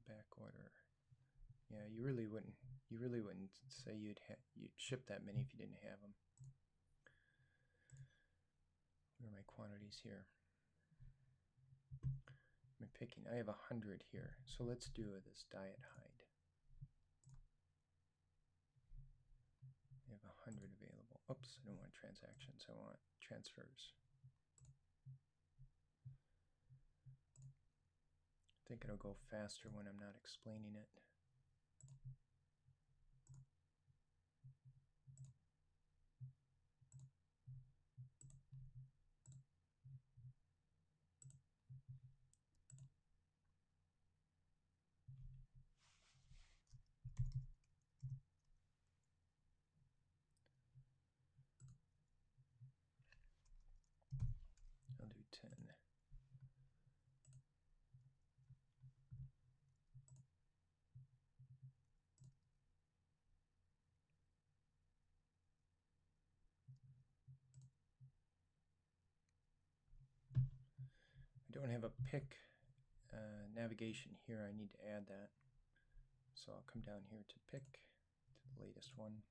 Back order. Yeah, you really wouldn't say you'd ship that many if you didn't have them. What are my quantities here? I'm picking. I have 100 here, so let's do this diet hide. I have 100 available. Oops, I don't want transactions. I want transfers. I think it'll go faster when I'm not explaining it. don't have a pick navigation here. I need to add that. So I'll come down here to pick, to the latest one.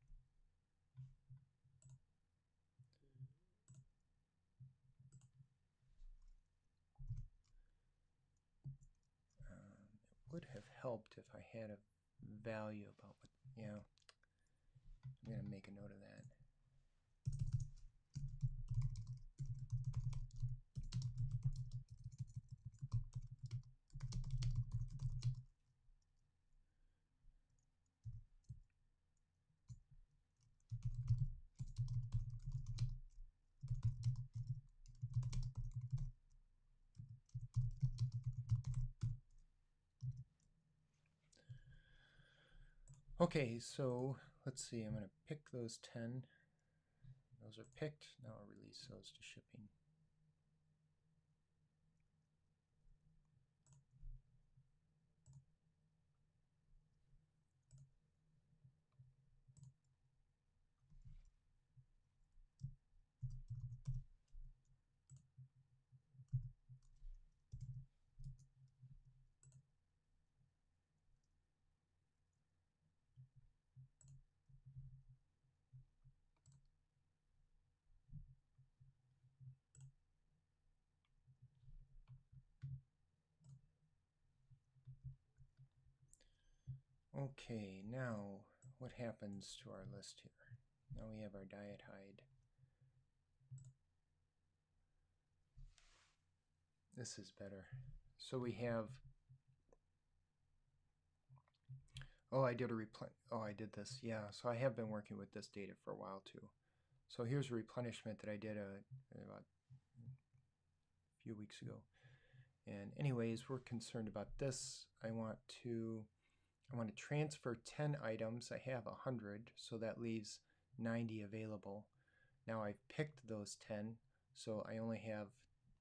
It would have helped if I had a value about what, yeah. I'm going to make a note of that. Okay, so let's see, I'm going to pick those 10. Those are picked. Now I'll release those to shipping. Okay, now what happens to our list here? Now we have our diet hide. This is better. So we have, oh, I did this. Yeah, so I have been working with this data for a while too. So here's a replenishment that I did about a few weeks ago. And anyways, we're concerned about this. I want to transfer 10 items. I have 100, so that leaves 90 available. Now I've picked those 10, so I only have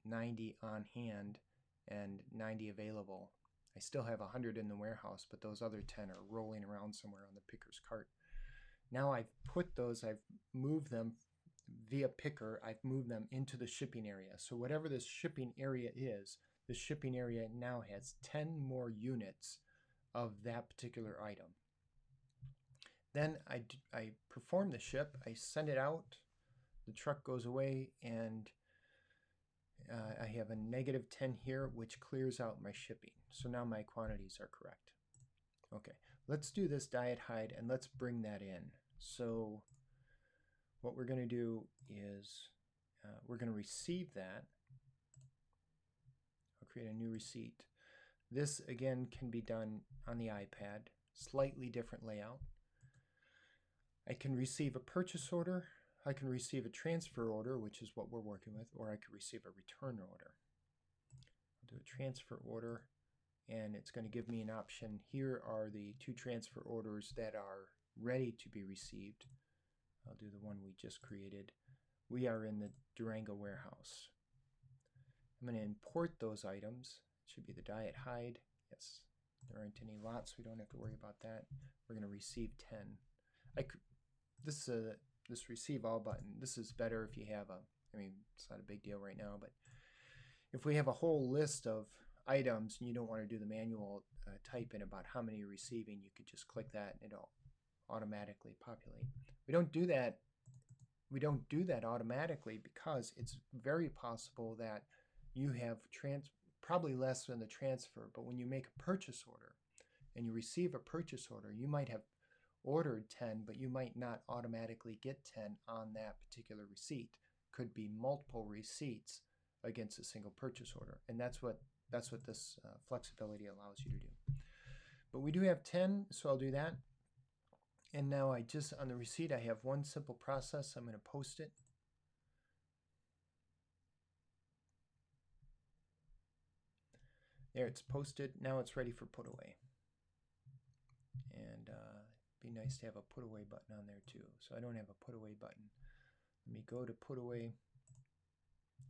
90 on hand and 90 available. I still have 100 in the warehouse, but those other 10 are rolling around somewhere on the picker's cart. Now I've moved them via picker, I've moved them into the shipping area. So whatever this shipping area is, the shipping area now has 10 more units of that particular item. Then I perform the ship, I send it out, the truck goes away, and I have a -10 here, which clears out my shipping. So now my quantities are correct. Okay, let's do this diet hide and let's bring that in. So what we're going to do is we're going to receive that. I'll create a new receipt. This again can be done on the iPad, slightly different layout. I can receive a purchase order, I can receive a transfer order, which is what we're working with, or I could receive a return order. I'll do a transfer order, and it's going to give me an option. Here are the 2 transfer orders that are ready to be received. I'll do the one we just created. We are in the Durango warehouse. I'm going to import those items. It should be the diet hide. Yes, there aren't any lots, so we don't have to worry about that. We're going to receive 10. This receive all button, this is better if you have I mean, it's not a big deal right now, but if we have a whole list of items and you don't want to do the manual type in about how many you're receiving, you could just click that and it'll automatically populate. We don't do that automatically because it's very possible that you have probably less than the transfer, but when you make a purchase order and you receive a purchase order, you might have ordered 10, but you might not automatically get 10 on that particular receipt. Could be multiple receipts against a single purchase order, and that's what this flexibility allows you to do. But we do have 10, so I'll do that. And now on the receipt, I have one simple process. I'm going to post it. There, it's posted. Now it's ready for put away. And it'd be nice to have a put away button on there too. So I don't have a put away button. Let me go to put away,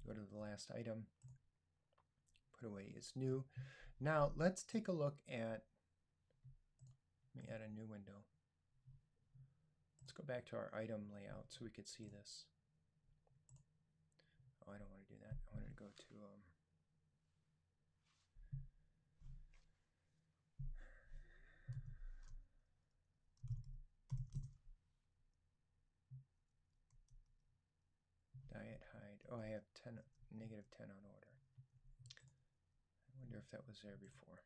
go to the last item. Put away is new. Now let's take a look at, let me add a new window. Let's go back to our item layout so we could see this. Oh, I don't want to do that. I wanted to go to Oh, I have -10 on order. I wonder if that was there before.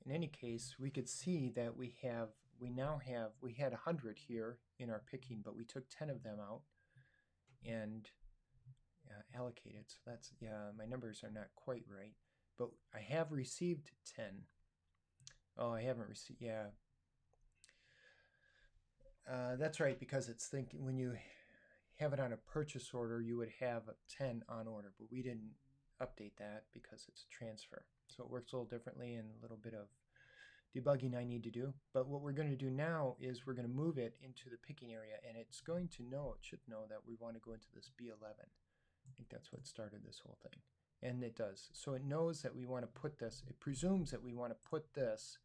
In any case, we could see that we had 100 here in our picking, but we took 10 of them out and allocated. So that's, yeah, my numbers are not quite right, but I have received 10. Oh, I haven't received, yeah. That's right, because it's thinking when you have it on a purchase order, you would have 10 on order, but we didn't update that because it's a transfer. So it works a little differently and a little bit of debugging I need to do. But what we're going to do now is we're going to move it into the picking area, and it's going to know, it should know that we want to go into this B11. I think that's what started this whole thing. And it does. So it knows that we want to put this, it presumes that we want to put this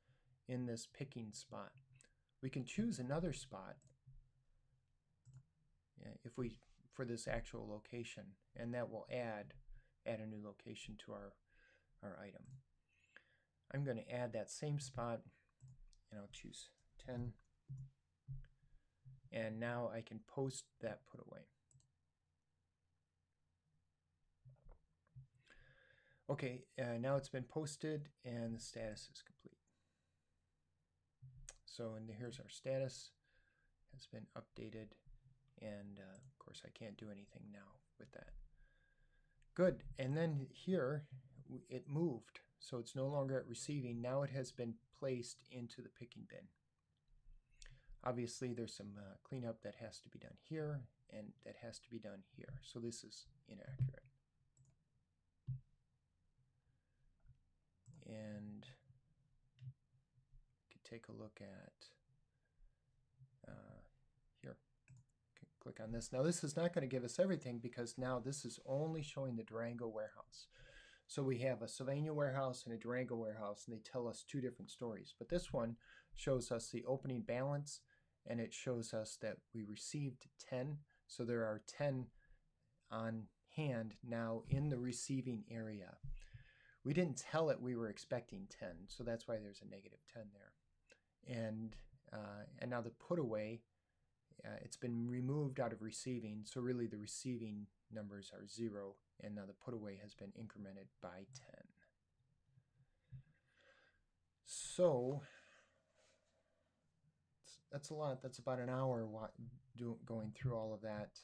in this picking spot. We can choose another spot if we, for this actual location, and that will add a new location to our item. I'm going to add that same spot, and I'll choose 10. And now I can post that put away. Okay, now it's been posted and the status is complete. So here's our status, has been updated, and of course I can't do anything now with that. Good, and then here it moved, so it's no longer at receiving. Now it has been placed into the picking bin. Obviously there's some cleanup that has to be done here and that has to be done here, so this is inaccurate. And we could take a look at here. Click on this. Now this is not going to give us everything because now this is only showing the Durango warehouse. So we have a Sylvania warehouse and a Durango warehouse, and they tell us two different stories. But this one shows us the opening balance, and it shows us that we received 10. So there are 10 on hand now in the receiving area. We didn't tell it we were expecting 10, so that's why there's a -10 there. And now the put away, it's been removed out of receiving, so really the receiving numbers are 0, and now the put away has been incremented by 10. So that's a lot. That's about an hour going through all of that.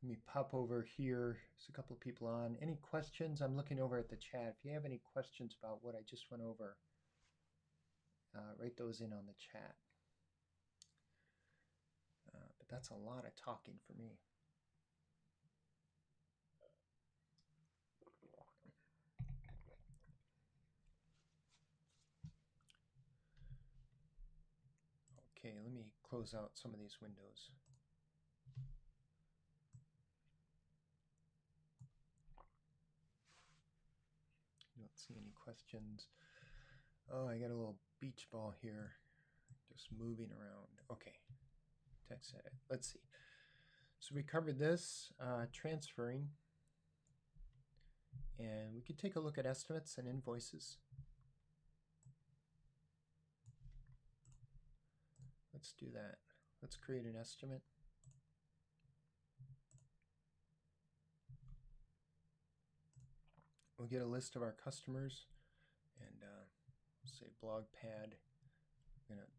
Let me pop over here. There's a couple of people on. Any questions? I'm looking over at the chat. If you have any questions about what I just went over, write those in on the chat. But that's a lot of talking for me. Okay, let me close out some of these windows. Don't see any questions. Oh, I got a little beach ball here, just moving around. Okay, text edit. Let's see. So we covered this, transferring, and we could take a look at estimates and invoices. Let's do that. Let's create an estimate. We'll get a list of our customers, and say blog pad.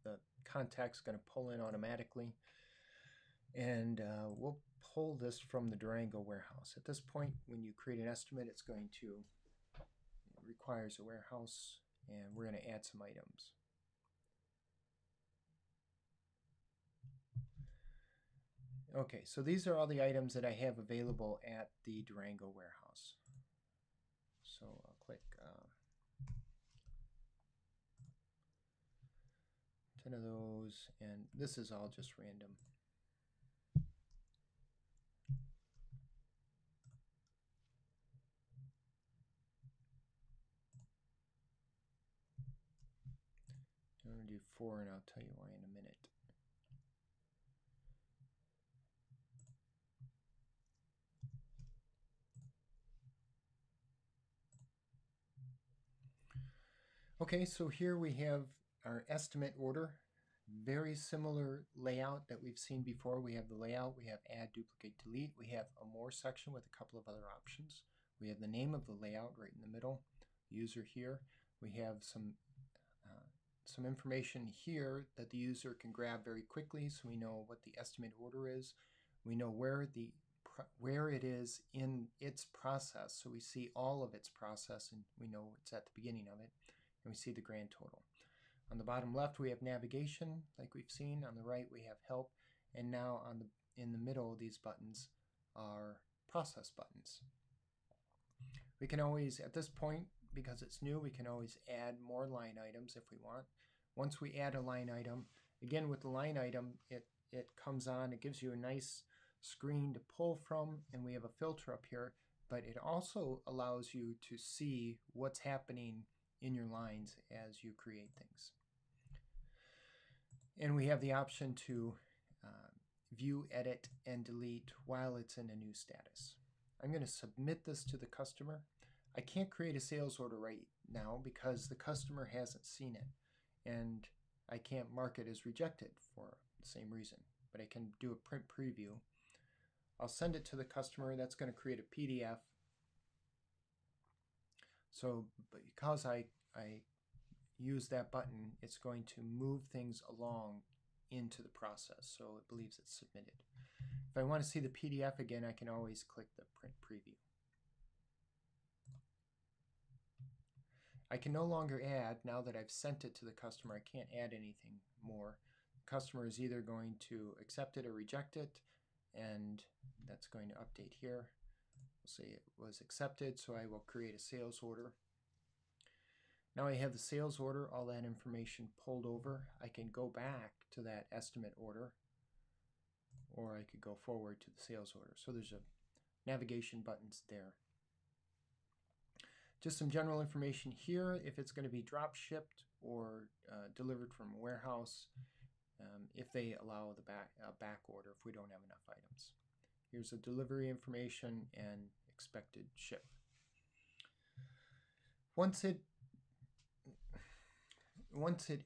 The contact's going to pull in automatically, and we'll pull this from the Durango warehouse. At this point, when you create an estimate, it's going to, it requires a warehouse, and we're going to add some items. Okay, so these are all the items that I have available at the Durango warehouse. So I'll click 10 of those, and this is all just random. I'm going to do 4, and I'll tell you why in a minute. Okay, so here we have our estimate order, Very similar layout that we've seen before. We have the layout, we have add, duplicate, delete. We have a more section with a couple of other options. We have the name of the layout right in the middle, user here. We have some information here that the user can grab very quickly, so we know what the estimate order is. We know where it is in its process, so we see all of its process and we know it's at the beginning of it, and we see the grand total. On the bottom left we have navigation like we've seen. On the right we have help, and now in the middle these buttons are process buttons. We can always, at this point, because it's new, we can always add more line items if we want. Once we add a line item, again with the line item, it comes on, it gives you a nice screen to pull from, and we have a filter up here, but it also allows you to see what's happening in your lines as you create things. And we have the option to view, edit, and delete while it's in a new status. I'm going to submit this to the customer. I can't create a sales order right now because the customer hasn't seen it, and I can't mark it as rejected for the same reason, but I can do a print preview. I'll send it to the customer. That's going to create a PDF. So because I use that button, it's going to move things along into the process, so it believes it's submitted. If I want to see the PDF again, I can always click the print preview. I can no longer add, now that I've sent it to the customer, I can't add anything more. The customer is either going to accept it or reject it, and that's going to update here. We'll say it was accepted, so I will create a sales order. Now I have the sales order, all that information pulled over. I can go back to that estimate order, or I could go forward to the sales order. So there's a navigation buttons there. Just some general information here, if it's going to be drop shipped or delivered from a warehouse, if they allow the back order if we don't have enough items. Here's the delivery information and expected ship. Once it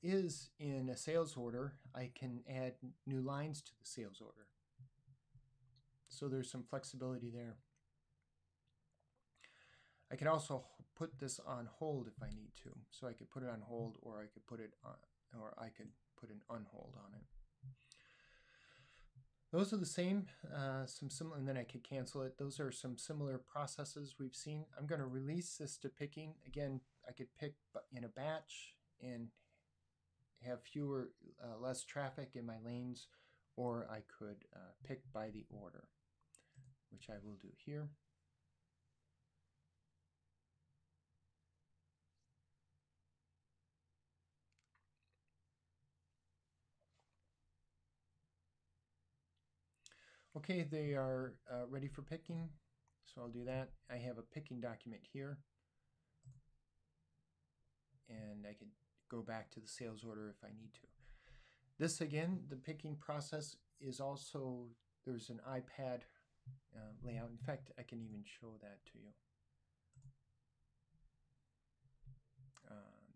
is in a sales order, I can add new lines to the sales order. So there's some flexibility there. I can also put this on hold if I need to. So I could put it on hold, or I could put it on, or I could put an unhold on it. Those are the same, some similar, and then I could cancel it. Those are some similar processes we've seen. I'm going to release this to picking. Again, I could pick in a batch and have less traffic in my lanes, or I could pick by the order, which I will do here. Okay, they are ready for picking, so I'll do that. I have a picking document here, and I could go back to the sales order if I need to. This again, the picking process is also, there's an iPad layout. In fact, I can even show that to you.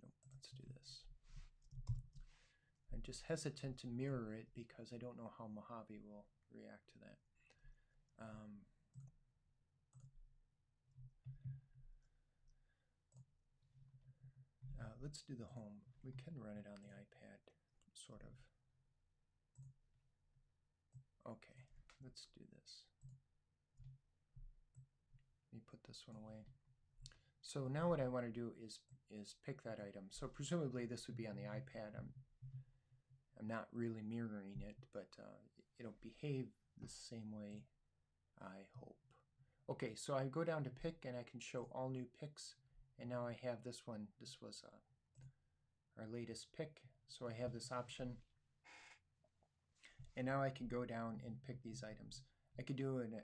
Nope, let's do this. I'm just hesitant to mirror it because I don't know how Mojave will react to that. Let's do the home. We can run it on the iPad, sort of. Okay, let's do this. Let me put this one away. So now what I want to do is pick that item. So presumably this would be on the iPad. I'm not really mirroring it, but it'll behave the same way, I hope. Okay, so I go down to pick and I can show all new picks, and now I have this one. This was our latest pick, so I have this option, and now I can go down and pick these items. I could do an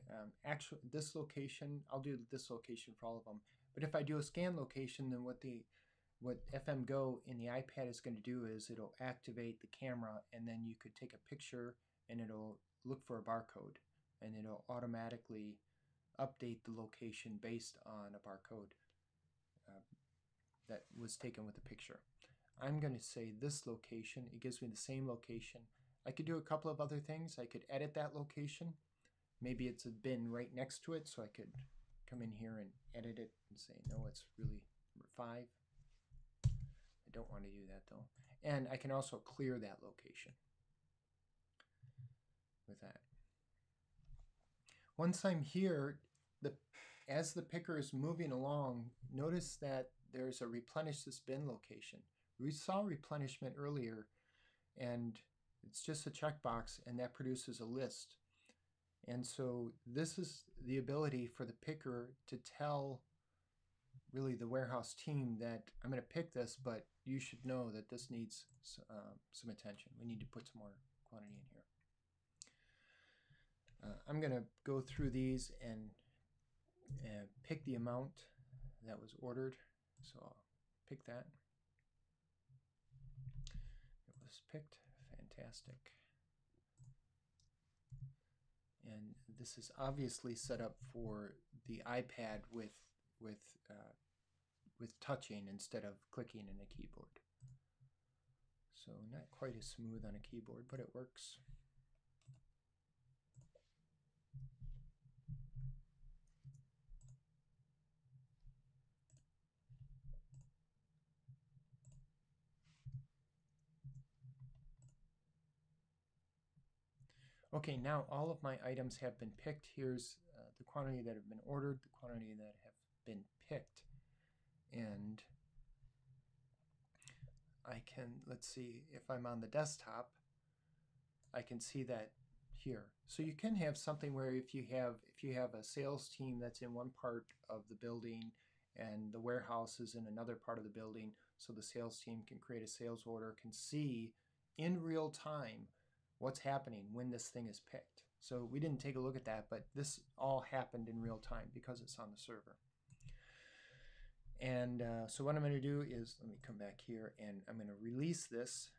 this location. I'll do this location for all of them. But if I do a scan location, then what FM Go in the iPad is going to do is it'll activate the camera, and then you could take a picture and it'll look for a barcode, and it'll automatically update the location based on a barcode that was taken with the picture. I'm going to say this location. It gives me the same location. I could do a couple of other things. I could edit that location. Maybe it's a bin right next to it, so I could come in here and edit it and say, no, it's really number 5. I don't want to do that though. And I can also clear that location with that. Once I'm here, as the picker is moving along, notice that there's a replenish this bin location. We saw replenishment earlier, and it's just a checkbox, and that produces a list. And so this is the ability for the picker to tell really the warehouse team that I'm going to pick this, but you should know that this needs some attention. We need to put some more quantity in here. I'm going to go through these and pick the amount that was ordered. So I'll pick that. It was picked. Fantastic. And this is obviously set up for the iPad with touching instead of clicking in a keyboard. So not quite as smooth on a keyboard, but it works. Okay, now all of my items have been picked. Here's the quantity that have been ordered, the quantity that have been picked. And I can, let's see, if I'm on the desktop, I can see that here. So you can have something where if you have a sales team that's in one part of the building and the warehouse is in another part of the building, so the sales team can create a sales order, can see in real time what's happening when this thing is picked. So we didn't take a look at that, but this all happened in real time because it's on the server. And so what I'm going to do is, let me come back here, and I'm going to release this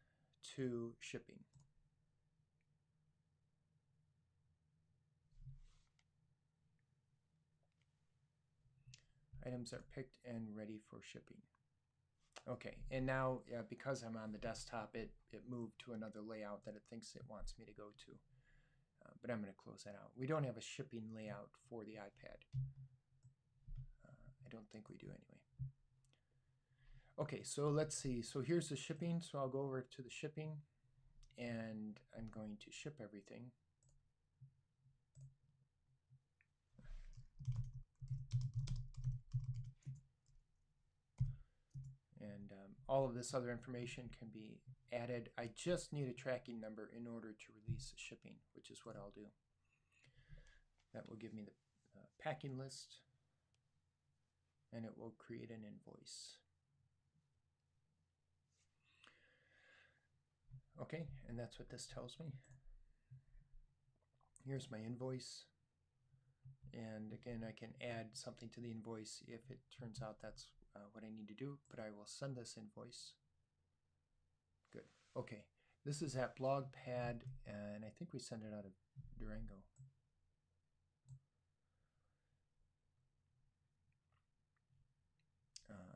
to shipping. Items are picked and ready for shipping. Okay, and now because I'm on the desktop, it moved to another layout that it thinks it wants me to go to. But I'm going to close that out. We don't have a shipping layout for the iPad. I don't think we do anyway. Okay, so let's see. So here's the shipping. So I'll go over to the shipping, and I'm going to ship everything. And all of this other information can be added. I just need a tracking number in order to release shipping, which is what I'll do. That will give me the packing list, and it will create an invoice. Okay, and that's what this tells me. Here's my invoice. And again, I can add something to the invoice if it turns out that's what I need to do, but I will send this invoice. Good. Okay, this is at BlogPad, and I think we send it out of Durango.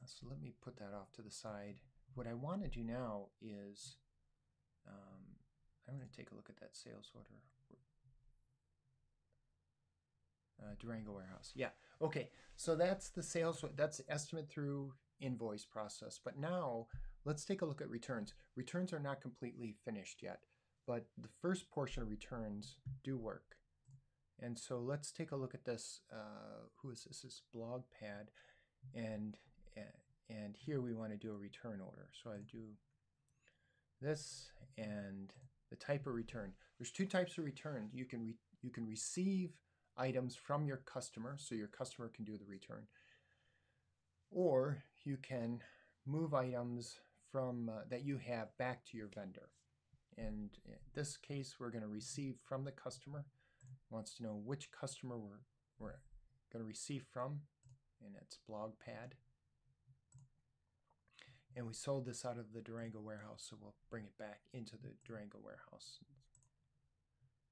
So let me put that off to the side. What I want to do now is I'm going to take a look at that sales order. Durango warehouse. Yeah. Okay. So that's the sales. That's the estimate through invoice process. But now let's take a look at returns. Returns are not completely finished yet, but the first portion of returns do work. And so let's take a look at this. Who is this? This is BlogPad, and here we want to do a return order. So I do this and the type of return. There's two types of return. You can receive items from your customer, so your customer can do the return, or you can move items from that you have back to your vendor. And in this case, we're going to receive from the customer. Wants to know which customer we're going to receive from, and it's BlogPad. And we sold this out of the Durango warehouse, so we'll bring it back into the Durango warehouse.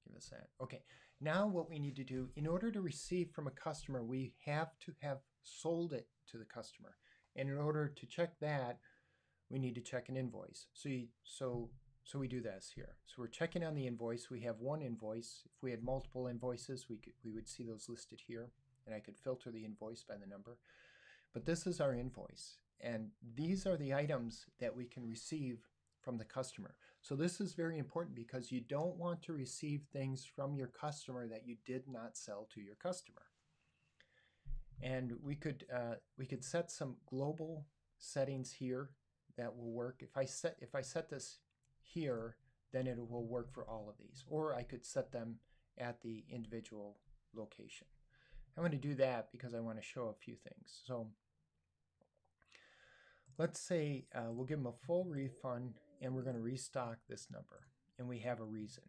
Give us that. Okay, now what we need to do, in order to receive from a customer, we have to have sold it to the customer. And in order to check that, we need to check an invoice. So we do this here. So we're checking on the invoice. We have one invoice. If we had multiple invoices, we would see those listed here, and I could filter the invoice by the number. But this is our invoice, and these are the items that we can receive from the customer. So this is very important because you don't want to receive things from your customer that you did not sell to your customer. And we could set some global settings here that will work. If I set this here, then it will work for all of these. Or I could set them at the individual location. I'm going to do that because I want to show a few things. So let's say we'll give them a full refund, and we're going to restock this number, and we have a reason.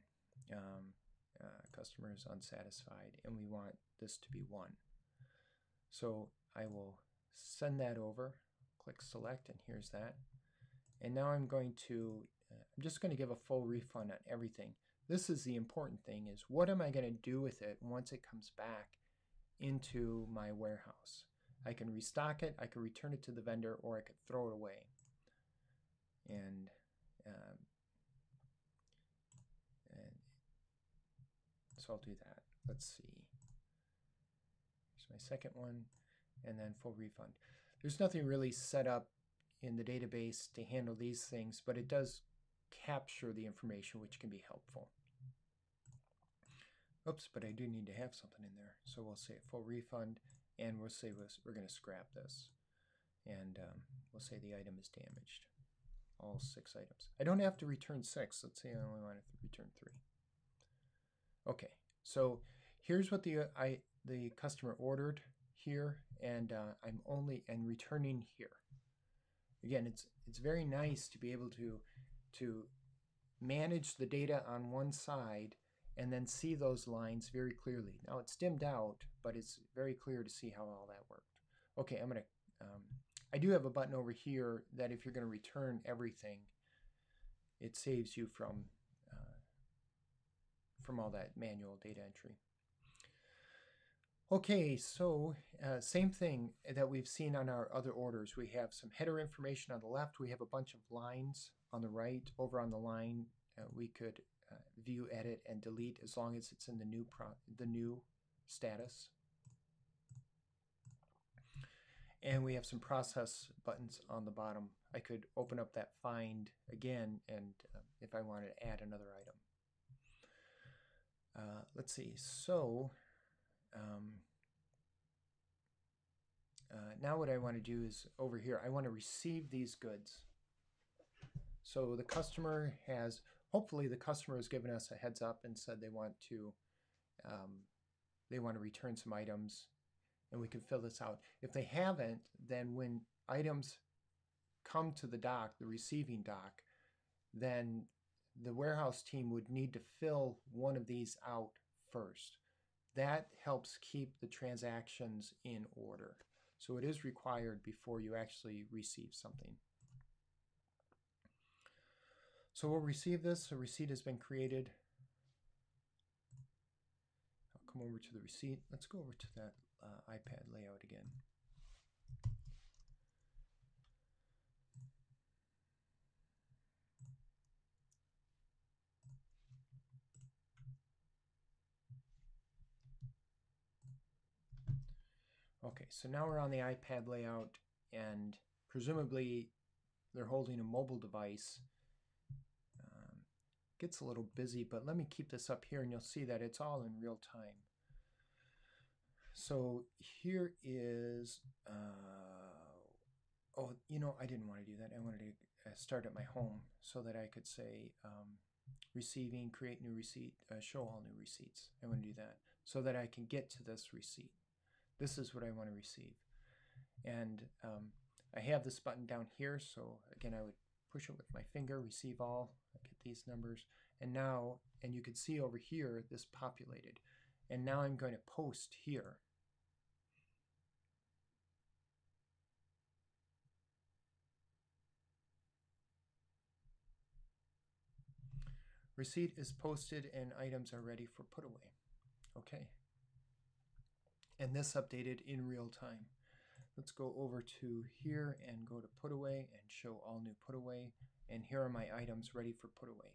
Customer is unsatisfied, and we want this to be 1. So I will send that over, click select, and here's that. And now I'm just going to give a full refund on everything. This is the important thing, is what am I going to do with it once it comes back into my warehouse? I can restock it, I can return it to the vendor, or I could throw it away. And so I'll do that. Let's see. Here's my second one, and then full refund. There's nothing really set up in the database to handle these things, but it does capture the information, which can be helpful. Oops, but I do need to have something in there. So we'll say full refund, and we'll say we're going to scrap this. And we'll say the item is damaged. All 6 items. I don't have to return 6. Let's say I only want to return 3. Okay, so here's what the customer ordered here, and I'm only returning here. Again, it's very nice to be able to manage the data on one side and then see those lines very clearly. Now it's dimmed out, but it's very clear to see how all that worked. Okay, I'm gonna. I do have a button over here that if you're going to return everything, it saves you from all that manual data entry. Okay, so same thing that we've seen on our other orders. We have some header information on the left. We have a bunch of lines on the right. Over on the line, we could view, edit, and delete as long as it's in the new status. And we have some process buttons on the bottom. I could open up that find again, and if I wanted to add another item. Let's see. So now what I want to do is over here, I want to receive these goods. So the customer has, hopefully the customer has given us a heads up and said they want to return some items, and we can fill this out. If they haven't, then when items come to the dock, the receiving dock, then the warehouse team would need to fill one of these out first. That helps keep the transactions in order. So it is required before you actually receive something. So we'll receive this. A receipt has been created. I'll come over to the receipt. Let's go over to that iPad layout again. Okay, so now we're on the iPad layout, and presumably they're holding a mobile device. Gets a little busy, but let me keep this up here and you'll see that it's all in real time. So here is, oh, you know, I didn't want to do that. I wanted to start at my home so that I could say receiving, create new receipt, show all new receipts. I want to do that so that I can get to this receipt. This is what I want to receive. And I have this button down here, so again, I would push it with my finger, receive all, I get these numbers, and now, and you can see over here, this populated. And now I'm going to post here. Receipt is posted and items are ready for put away. Okay. And this updated in real time. Let's go over to here and go to put away and show all new put away. And here are my items ready for put away.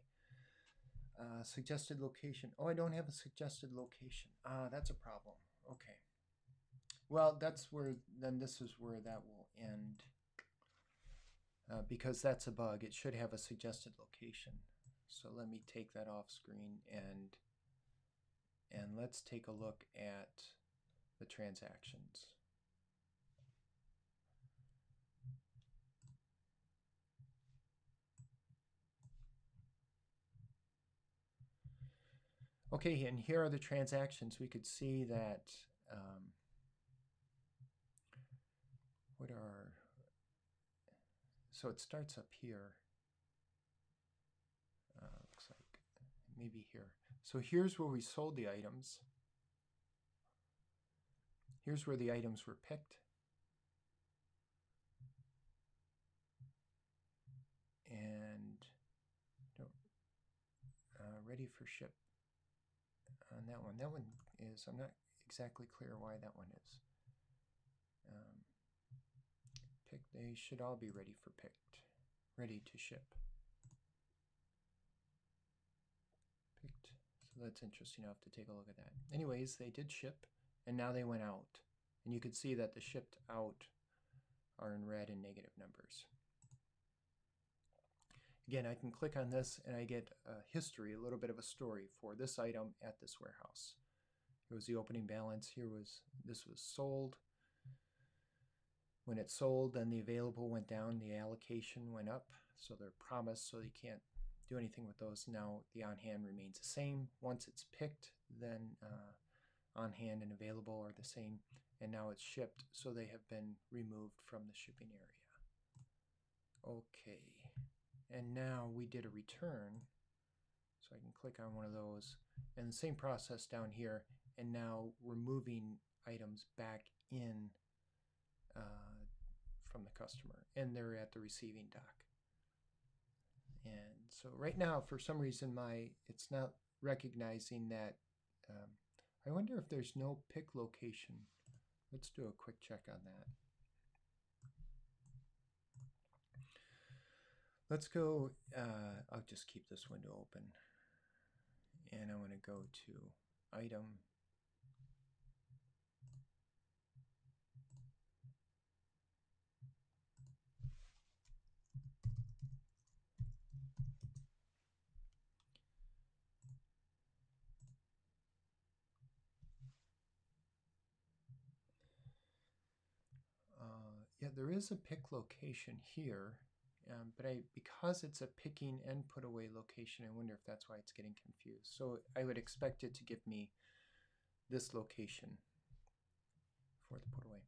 Suggested location. Oh, I don't have a suggested location. That's a problem. Okay. Well, that's where, then this is where that will end. Because that's a bug. It should have a suggested location. So let me take that off screen and let's take a look at the transactions. Okay, and here are the transactions. We could see that so it starts up here. Looks like maybe here. So here's where we sold the items. Here's where the items were picked. And ready for ship on that one. That one is, I'm not exactly clear why that one is. Picked, they should all be ready for picked. Ready to ship. Picked. So that's interesting. I'll have to take a look at that. Anyways, they did ship, and now they went out. And you can see that the shipped out are in red and negative numbers. Again, I can click on this and I get a history, a little bit of a story for this item at this warehouse. It was the opening balance. This was sold. When it sold, then the available went down, the allocation went up, so they're promised, so you can't do anything with those. Now the on-hand remains the same. Once it's picked, then on-hand and available are the same, and now it's shipped, so they have been removed from the shipping area. Okay, and now we did a return, so I can click on one of those, and the same process down here, and now we're moving items back in from the customer, and they're at the receiving dock. And so right now, for some reason, it's not recognizing that. I wonder if there's no pick location. Let's do a quick check on that. Let's go, I'll just keep this window open. And I want to go to item. Yeah, there is a pick location here, but because it's a picking and put away location, I wonder if that's why it's getting confused. So I would expect it to give me this location for the put away.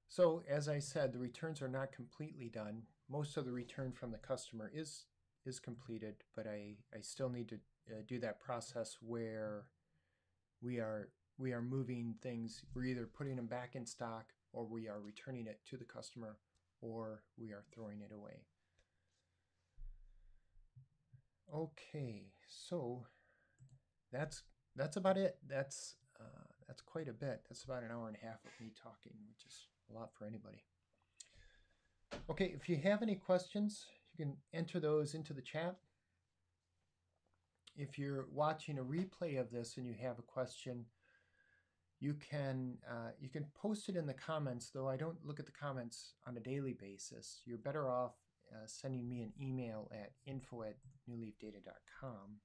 So as I said, the returns are not completely done. Most of the return from the customer is completed, but I still need to do that process where we are moving things. We're either putting them back in stock, or we are returning it to the customer, or we are throwing it away. Okay, so that's about it. That's quite a bit. That's about an hour and a half of me talking, which is a lot for anybody. Okay, if you have any questions, you can enter those into the chat. If you're watching a replay of this and you have a question, you can post it in the comments, though I don't look at the comments on a daily basis. You're better off sending me an email at info@newleafdata.com.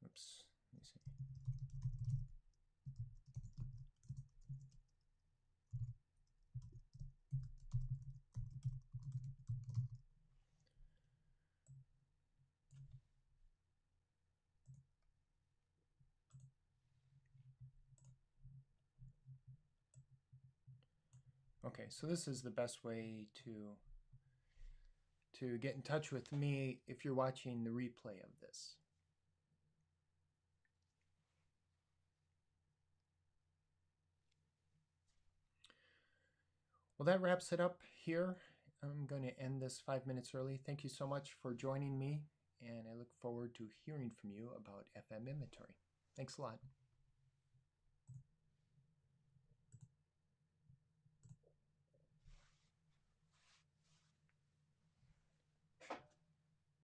Oops, let me see. Okay, so this is the best way to get in touch with me if you're watching the replay of this. Well, that wraps it up here. I'm going to end this 5 minutes early. Thank you so much for joining me, and I look forward to hearing from you about FM inventory. Thanks a lot.